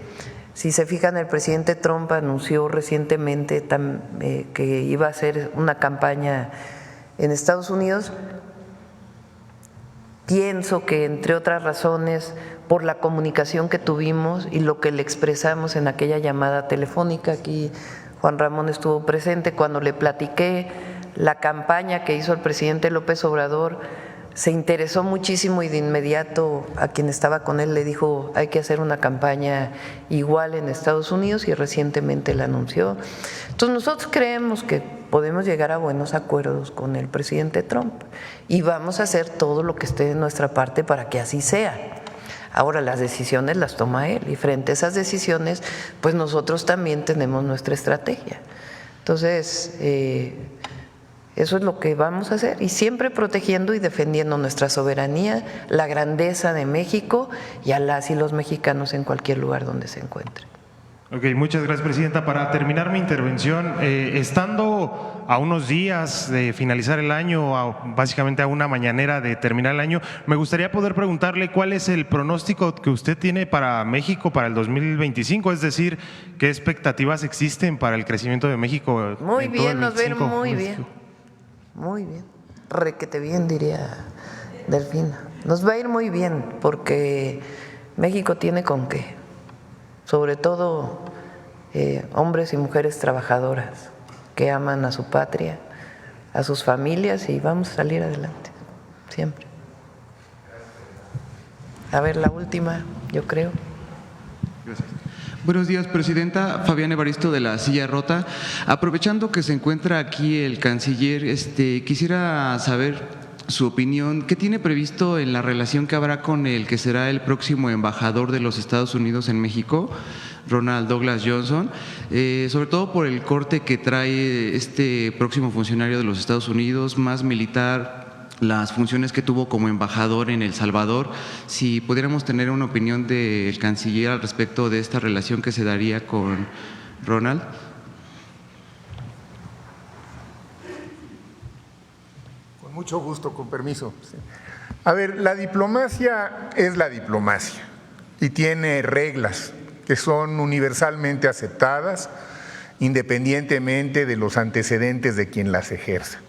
A: Si se fijan, el presidente Trump anunció recientemente que iba a hacer una campaña en Estados Unidos. Pienso que, entre otras razones, por la comunicación que tuvimos y lo que le expresamos en aquella llamada telefónica, aquí Juan Ramón estuvo presente, cuando le platiqué la campaña que hizo el presidente López Obrador, se interesó muchísimo y de inmediato a quien estaba con él le dijo: hay que hacer una campaña igual en Estados Unidos, y recientemente la anunció. Entonces nosotros creemos que podemos llegar a buenos acuerdos con el presidente Trump y vamos a hacer todo lo que esté de nuestra parte para que así sea. Ahora, las decisiones las toma él y frente a esas decisiones pues nosotros también tenemos nuestra estrategia. Entonces eso es lo que vamos a hacer, y siempre protegiendo y defendiendo nuestra soberanía, la grandeza de México y a las y los mexicanos en cualquier lugar donde se encuentren.
Q: Ok, muchas gracias, Presidenta. Para terminar mi intervención, estando a unos días de finalizar el año, básicamente a una mañanera de terminar el año, me gustaría poder preguntarle cuál es el pronóstico que usted tiene para México para el 2025, es decir, qué expectativas existen para el crecimiento de México.
A: Muy bien, nos va a ir muy bien, muy bien, requete bien, diría Delfina. Nos va a ir muy bien porque México tiene con qué. Sobre todo hombres y mujeres trabajadoras que aman a su patria, a sus familias, y vamos a salir adelante, siempre. A ver, la última, yo creo.
R: Gracias. Buenos días, Presidenta. Fabián Evaristo, de La Silla Rota. Aprovechando que se encuentra aquí el canciller, quisiera saber su opinión. ¿Qué tiene previsto en la relación que habrá con el que será el próximo embajador de los Estados Unidos en México, Ronald Douglas Johnson? Sobre todo por el corte que trae este próximo funcionario de los Estados Unidos, más militar, las funciones que tuvo como embajador en El Salvador. Si pudiéramos tener una opinión del canciller al respecto de esta relación que se daría con Ronald.
B: Mucho gusto, con permiso. A ver, la diplomacia es la diplomacia y tiene reglas que son universalmente aceptadas independientemente de los antecedentes de quien las ejerza.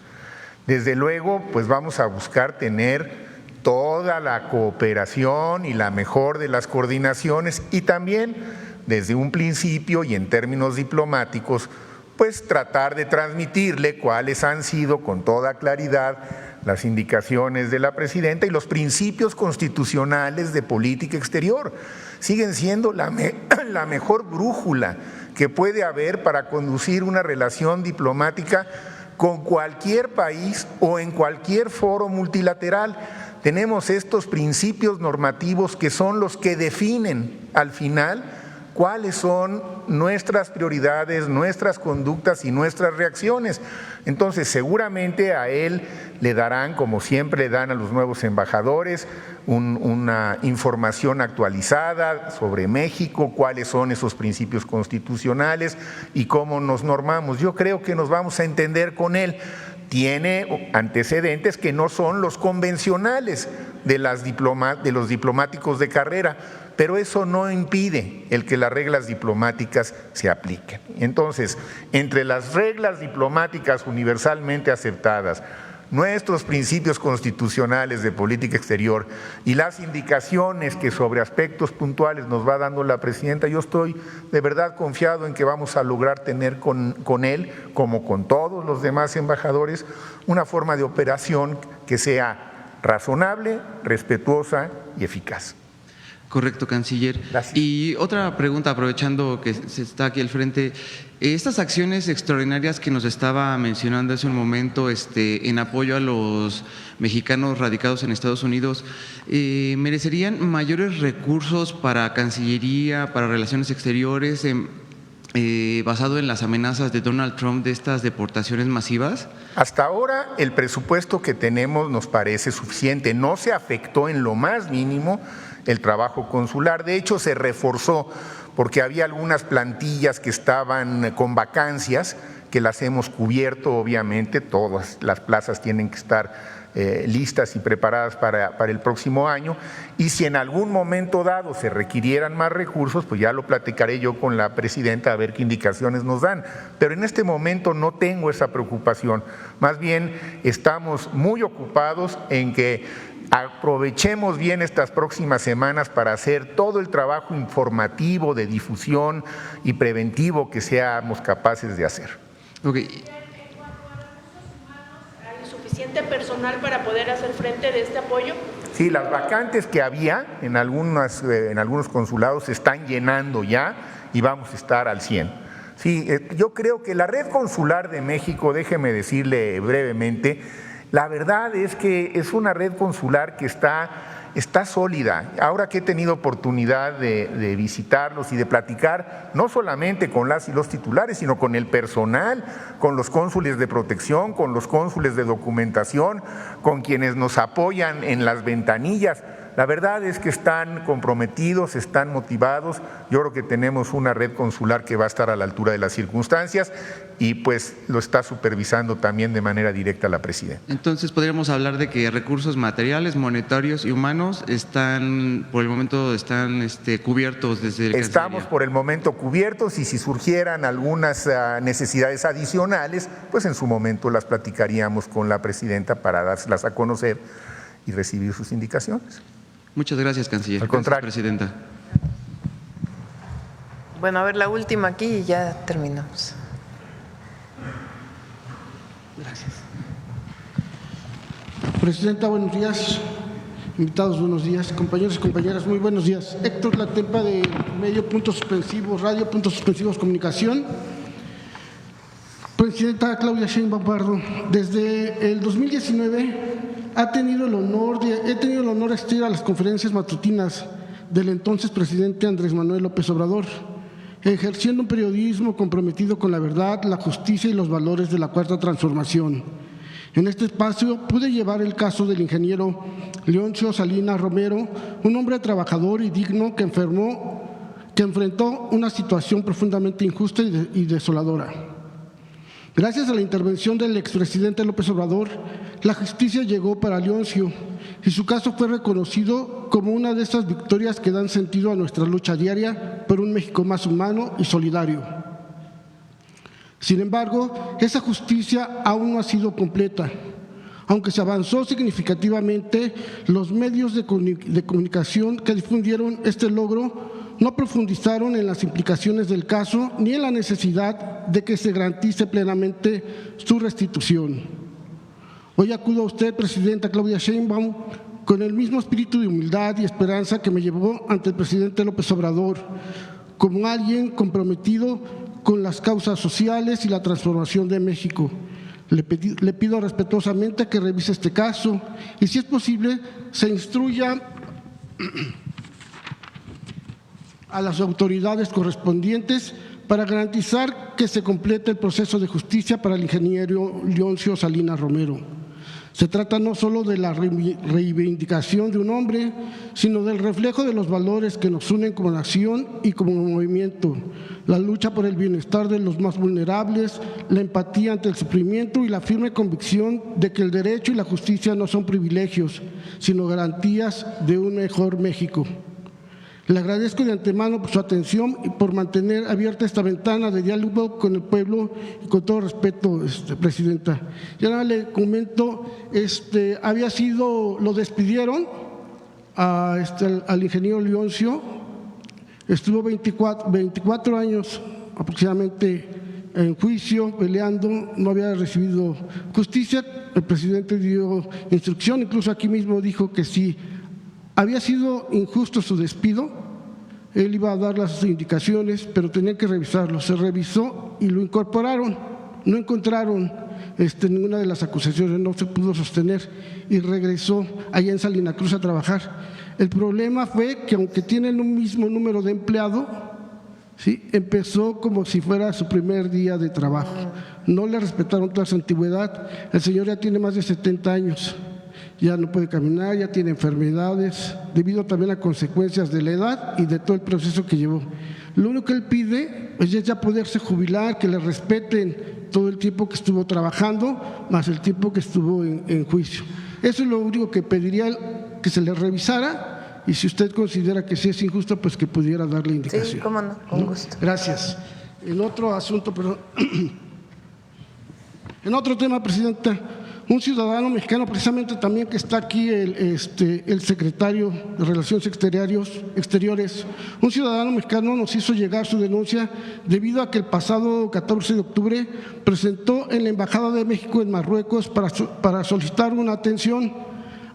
B: Desde luego, pues vamos a buscar tener toda la cooperación y la mejor de las coordinaciones y también desde un principio y en términos diplomáticos, pues tratar de transmitirle cuáles han sido con toda claridad las indicaciones de la presidenta y los principios constitucionales de política exterior. Siguen siendo la mejor brújula que puede haber para conducir una relación diplomática con cualquier país o en cualquier foro multilateral. Tenemos estos principios normativos que son los que definen al final cuáles son nuestras prioridades, nuestras conductas y nuestras reacciones. Entonces, seguramente a él le darán, como siempre le dan a los nuevos embajadores, una información actualizada sobre México, cuáles son esos principios constitucionales y cómo nos normamos. Yo creo que nos vamos a entender con él. Tiene antecedentes que no son los convencionales de los diplomáticos de carrera, pero eso no impide el que las reglas diplomáticas se apliquen. Entonces, entre las reglas diplomáticas universalmente aceptadas, nuestros principios constitucionales de política exterior y las indicaciones que sobre aspectos puntuales nos va dando la presidenta, yo estoy de verdad confiado en que vamos a lograr tener con él, como con todos los demás embajadores, una forma de operación que sea razonable, respetuosa y eficaz.
R: Correcto, canciller.
B: Gracias.
R: Y otra pregunta, aprovechando que se está aquí al frente, estas acciones extraordinarias que nos estaba mencionando hace un momento en apoyo a los mexicanos radicados en Estados Unidos, ¿merecerían mayores recursos para Cancillería, para Relaciones Exteriores, basado en las amenazas de Donald Trump de estas deportaciones masivas?
B: Hasta ahora el presupuesto que tenemos nos parece suficiente, no se afectó en lo más mínimo el trabajo consular, de hecho se reforzó porque había algunas plantillas que estaban con vacancias que las hemos cubierto, obviamente todas las plazas tienen que estar listas y preparadas para el próximo año, y si en algún momento dado se requirieran más recursos, pues ya lo platicaré yo con la presidenta a ver qué indicaciones nos dan, pero en este momento no tengo esa preocupación, más bien estamos muy ocupados en que aprovechemos bien estas próximas semanas para hacer todo el trabajo informativo, de difusión y preventivo que seamos capaces de hacer.
R: Okay.
S: ¿Hay suficiente personal para poder hacer frente de este apoyo?
B: Sí, las vacantes que había en algunos consulados se están llenando ya y vamos a estar al 100. Sí, yo creo que la red consular de México, déjeme decirle brevemente, la verdad es que es una red consular que está sólida. Ahora que he tenido oportunidad de visitarlos y de platicar, no solamente con las y los titulares, sino con el personal, con los cónsules de protección, con los cónsules de documentación, con quienes nos apoyan en las ventanillas. La verdad es que están comprometidos, están motivados. Yo creo que tenemos una red consular que va a estar a la altura de las circunstancias y pues lo está supervisando también de manera directa la presidenta.
R: Entonces podríamos hablar de que recursos materiales, monetarios y humanos están, por el momento, están cubiertos desde el
B: Estamos
R: Cancillería.
B: por el momento cubiertos y si surgieran algunas necesidades adicionales, pues en su momento las platicaríamos con la presidenta para dárselas a conocer y recibir sus indicaciones.
R: Muchas gracias, canciller.
B: Al contrario.
R: Gracias, presidenta.
A: Bueno, a ver, la última aquí y ya terminamos.
R: Gracias.
T: Presidenta, buenos días. Invitados, buenos días. Compañeros y compañeras, muy buenos días. Héctor Latempa de Medio Puntos Suspensivos Radio, Puntos Suspensivos Comunicación. Presidenta Claudia Sheinbaum Pardo, desde el 2019 he tenido el honor de asistir a las conferencias matutinas del entonces presidente Andrés Manuel López Obrador, ejerciendo un periodismo comprometido con la verdad, la justicia y los valores de la Cuarta Transformación. En este espacio pude llevar el caso del ingeniero Leoncio Salinas Romero, un hombre trabajador y digno que enfrentó una situación profundamente injusta y desoladora. Gracias a la intervención del expresidente López Obrador, la justicia llegó para Leoncio y su caso fue reconocido como una de esas victorias que dan sentido a nuestra lucha diaria por un México más humano y solidario. Sin embargo, esa justicia aún no ha sido completa. Aunque se avanzó significativamente, los medios de comunicación que difundieron este logro no profundizaron en las implicaciones del caso ni en la necesidad de que se garantice plenamente su restitución. Hoy acudo a usted, Presidenta Claudia Sheinbaum, con el mismo espíritu de humildad y esperanza que me llevó ante el presidente López Obrador, como alguien comprometido con las causas sociales y la transformación de México. Le pido respetuosamente que revise este caso y, si es posible, se instruya a las autoridades correspondientes para garantizar que se complete el proceso de justicia para el ingeniero Leoncio Salinas Romero. Se trata no solo de la reivindicación de un hombre, sino del reflejo de los valores que nos unen como nación y como movimiento: la lucha por el bienestar de los más vulnerables, la empatía ante el sufrimiento y la firme convicción de que el derecho y la justicia no son privilegios, sino garantías de un mejor México. Le agradezco de antemano por su atención y por mantener abierta esta ventana de diálogo con el pueblo, y con todo respeto, Presidenta. Ya nada le comento, lo despidieron al ingeniero Leoncio, estuvo 24 años aproximadamente en juicio, peleando, no había recibido justicia. El presidente dio instrucción, incluso aquí mismo dijo que sí había sido injusto su despido, él iba a dar las indicaciones, pero tenían que revisarlo. Se revisó y lo incorporaron. No encontraron ninguna de las acusaciones, no se pudo sostener y regresó allá en Salina Cruz a trabajar. El problema fue que, aunque tienen un mismo número de empleado, ¿sí?, empezó como si fuera su primer día de trabajo. No le respetaron toda su antigüedad. El señor ya tiene más de 70 años. Ya no puede caminar, ya tiene enfermedades, debido también a consecuencias de la edad y de todo el proceso que llevó. Lo único que él pide es ya poderse jubilar, que le respeten todo el tiempo que estuvo trabajando, más el tiempo que estuvo en juicio. Eso es lo único que pediría él, que se le revisara, y si usted considera que sí es injusto, pues que pudiera darle indicación.
A: Sí, cómo no, con gusto.
T: Gracias. En otro asunto, perdón. En otro tema, Presidenta, un ciudadano mexicano, precisamente también que está aquí el secretario de Relaciones Exteriores, un ciudadano mexicano nos hizo llegar su denuncia debido a que el pasado 14 de octubre presentó en la Embajada de México en Marruecos para solicitar una atención.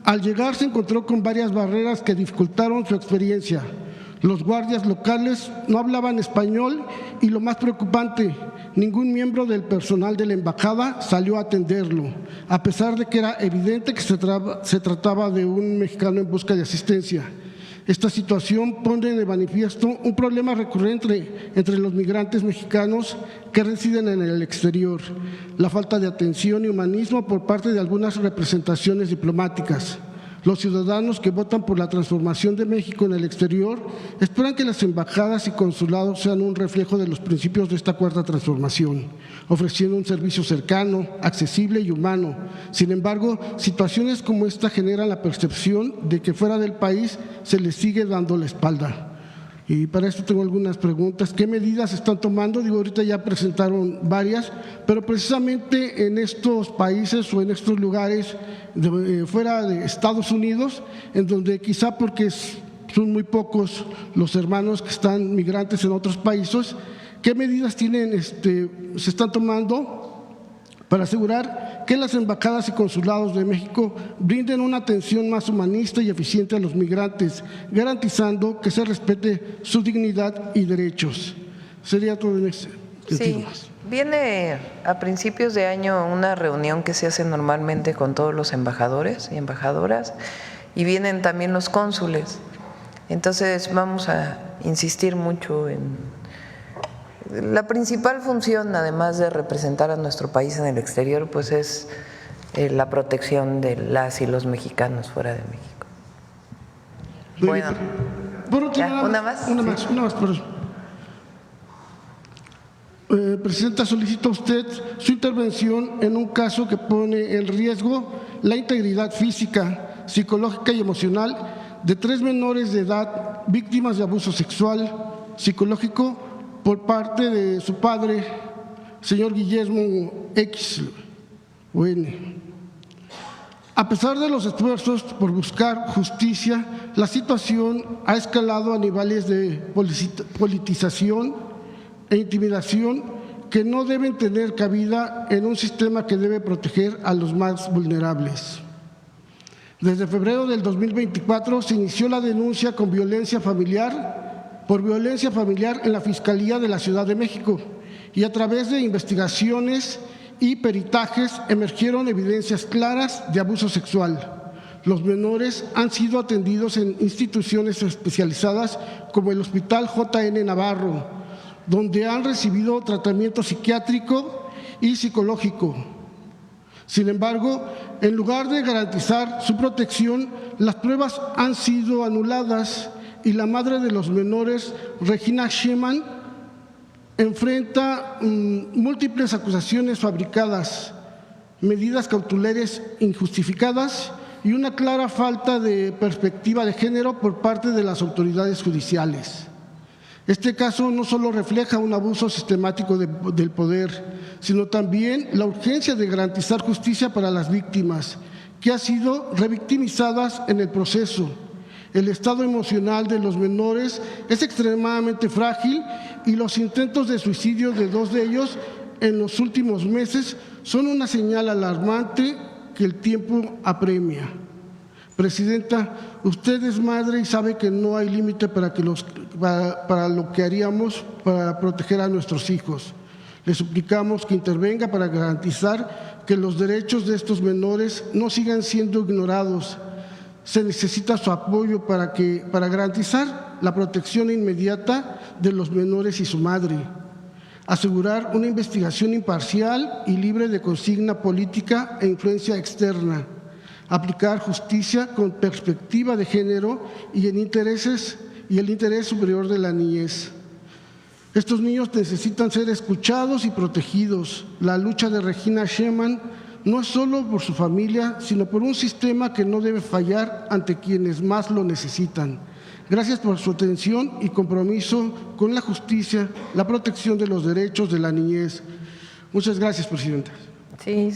T: Al llegar se encontró con varias barreras que dificultaron su experiencia. Los guardias locales no hablaban español y, lo más preocupante, ningún miembro del personal de la embajada salió a atenderlo, a pesar de que era evidente que se trataba de un mexicano en busca de asistencia. Esta situación pone de manifiesto un problema recurrente entre los migrantes mexicanos que residen en el exterior: la falta de atención y humanismo por parte de algunas representaciones diplomáticas. Los ciudadanos que votan por la transformación de México en el exterior esperan que las embajadas y consulados sean un reflejo de los principios de esta cuarta transformación, ofreciendo un servicio cercano, accesible y humano. Sin embargo, situaciones como esta generan la percepción de que fuera del país se les sigue dando la espalda. Y para esto tengo algunas preguntas. ¿Qué medidas están tomando? Digo, ahorita ya presentaron varias, pero precisamente en estos países o en estos lugares fuera de Estados Unidos, en donde quizá porque son muy pocos los hermanos que están migrantes en otros países, ¿qué medidas se están tomando para asegurar que las embajadas y consulados de México brinden una atención más humanista y eficiente a los migrantes, garantizando que se respete su dignidad y derechos? Sería todo en ese sentido.
A: Sí, viene a principios de año una reunión que se hace normalmente con todos los embajadores y embajadoras, y vienen también los cónsules. Entonces vamos a insistir mucho en la principal función, además de representar a nuestro país en el exterior, pues es la protección de las y los mexicanos fuera de México. Bueno,
T: por último,
A: ¿una más?
T: Una más, por eso. Presidenta, solicito a usted su intervención en un caso que pone en riesgo la integridad física, psicológica y emocional de 3 menores de edad víctimas de abuso sexual, psicológico, por parte de su padre, señor Guillermo X o N. A pesar de los esfuerzos por buscar justicia, la situación ha escalado a niveles de politización e intimidación que no deben tener cabida en un sistema que debe proteger a los más vulnerables. Desde febrero del 2024 se inició la denuncia por violencia familiar en la Fiscalía de la Ciudad de México y a través de investigaciones y peritajes emergieron evidencias claras de abuso sexual. Los menores han sido atendidos en instituciones especializadas como el Hospital J.N. Navarro, donde han recibido tratamiento psiquiátrico y psicológico. Sin embargo, en lugar de garantizar su protección, las pruebas han sido anuladas y la madre de los menores, Regina Schemann, enfrenta múltiples acusaciones fabricadas, medidas cautelares injustificadas y una clara falta de perspectiva de género por parte de las autoridades judiciales. Este caso no solo refleja un abuso sistemático del poder, sino también la urgencia de garantizar justicia para las víctimas, que han sido revictimizadas en el proceso. El estado emocional de los menores es extremadamente frágil y los intentos de suicidio de 2 de ellos en los últimos meses son una señal alarmante que el tiempo apremia. Presidenta, usted es madre y sabe que no hay límite para lo que haríamos para proteger a nuestros hijos. Le suplicamos que intervenga para garantizar que los derechos de estos menores no sigan siendo ignorados. Se necesita su apoyo para garantizar la protección inmediata de los menores y su madre, asegurar una investigación imparcial y libre de consigna política e influencia externa, aplicar justicia con perspectiva de género y el interés superior de la niñez. Estos niños necesitan ser escuchados y protegidos. La lucha de Regina Schemann no es solo por su familia, sino por un sistema que no debe fallar ante quienes más lo necesitan. Gracias por su atención y compromiso con la justicia, la protección de los derechos de la niñez. Muchas gracias, Presidenta.
A: Sí,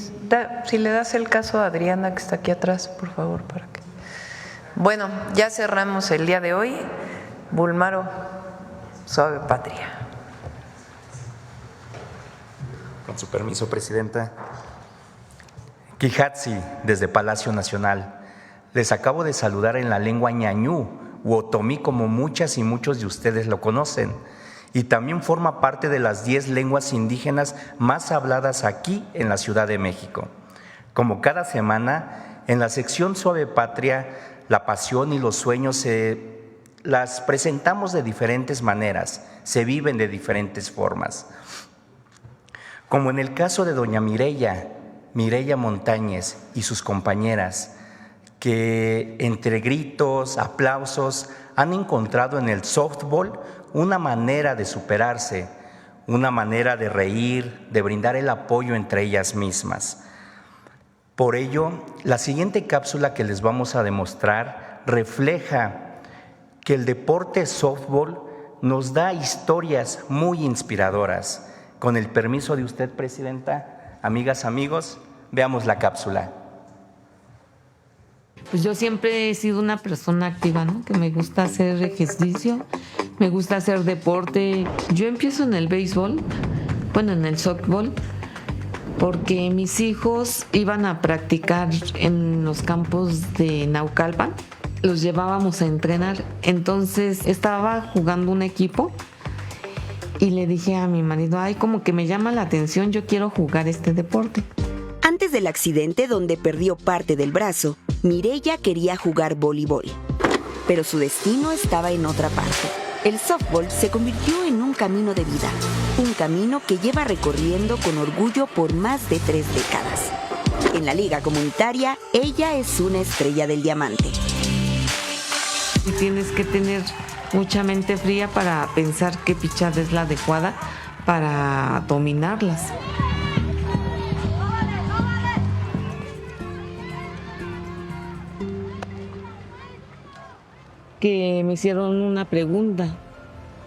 A: si le das el caso a Adriana, que está aquí atrás, por favor, para que. Bueno, ya cerramos el día de hoy. Bulmaro, Suave Patria.
U: Con su permiso, Presidenta. Quihatsi, desde Palacio Nacional. Les acabo de saludar en la lengua ñañú, u otomí, como muchas y muchos de ustedes lo conocen, y también forma parte de las 10 lenguas indígenas más habladas aquí en la Ciudad de México. Como cada semana, en la sección Suave Patria, la pasión y los sueños las presentamos de diferentes maneras, se viven de diferentes formas. Como en el caso de doña Mireya Montañez y sus compañeras, que entre gritos, aplausos, han encontrado en el softball una manera de superarse, una manera de reír, de brindar el apoyo entre ellas mismas. Por ello, la siguiente cápsula que les vamos a demostrar refleja que el deporte softball nos da historias muy inspiradoras. Con el permiso de usted, Presidenta, amigas, amigos, veamos la cápsula.
V: Pues yo siempre he sido una persona activa, ¿no? Que me gusta hacer ejercicio, me gusta hacer deporte. Yo empiezo en el béisbol, en el softball, porque mis hijos iban a practicar en los campos de Naucalpan. Los llevábamos a entrenar. Entonces estaba jugando un equipo y le dije a mi marido, como que me llama la atención, yo quiero jugar este deporte.
W: Antes del accidente donde perdió parte del brazo, Mireya quería jugar voleibol, pero su destino estaba en otra parte. El softball se convirtió en un camino de vida, un camino que lleva recorriendo con orgullo por más de 3 décadas. En la liga comunitaria, ella es una estrella del diamante.
V: Y tienes que tener mucha mente fría para pensar qué pichada es la adecuada para dominarlas. Que me hicieron una pregunta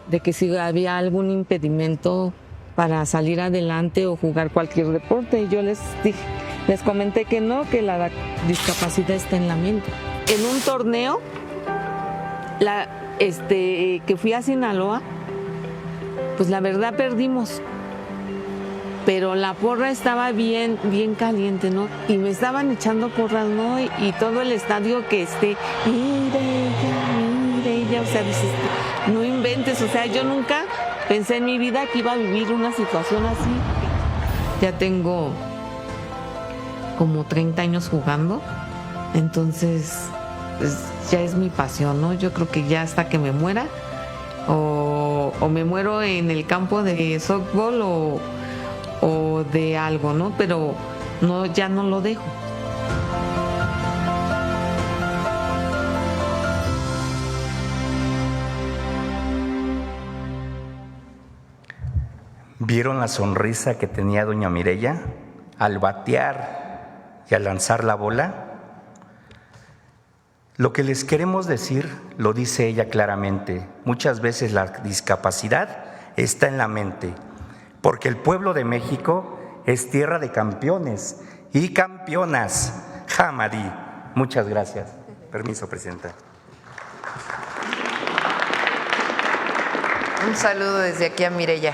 V: de que si había algún impedimento para salir adelante o jugar cualquier deporte. Y yo les dije Les comenté que no, que la discapacidad está en la mente. En un torneo que fui a Sinaloa, pues la verdad perdimos. Pero la porra estaba bien caliente, ¿no? Y me estaban echando porras, ¿no? Y todo el estadio que mire ella, o sea, dices, no inventes, o sea, yo nunca pensé en mi vida que iba a vivir una situación así. Ya tengo como 30 años jugando, entonces pues, ya es mi pasión, ¿no? Yo creo que ya hasta que me muera, o me muero en el campo de softball o de algo, ¿no? Pero no, ya no lo dejo.
U: ¿Vieron la sonrisa que tenía doña Mireya al batear y al lanzar la bola? Lo que les queremos decir, lo dice ella claramente, muchas veces la discapacidad está en la mente, porque el pueblo de México es tierra de campeones y campeonas. Hamadi. Muchas gracias. Permiso, Presidenta.
A: Un saludo desde aquí a Mireya.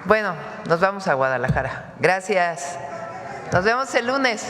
A: Bueno, nos vamos a Guadalajara. Gracias. Nos vemos el lunes.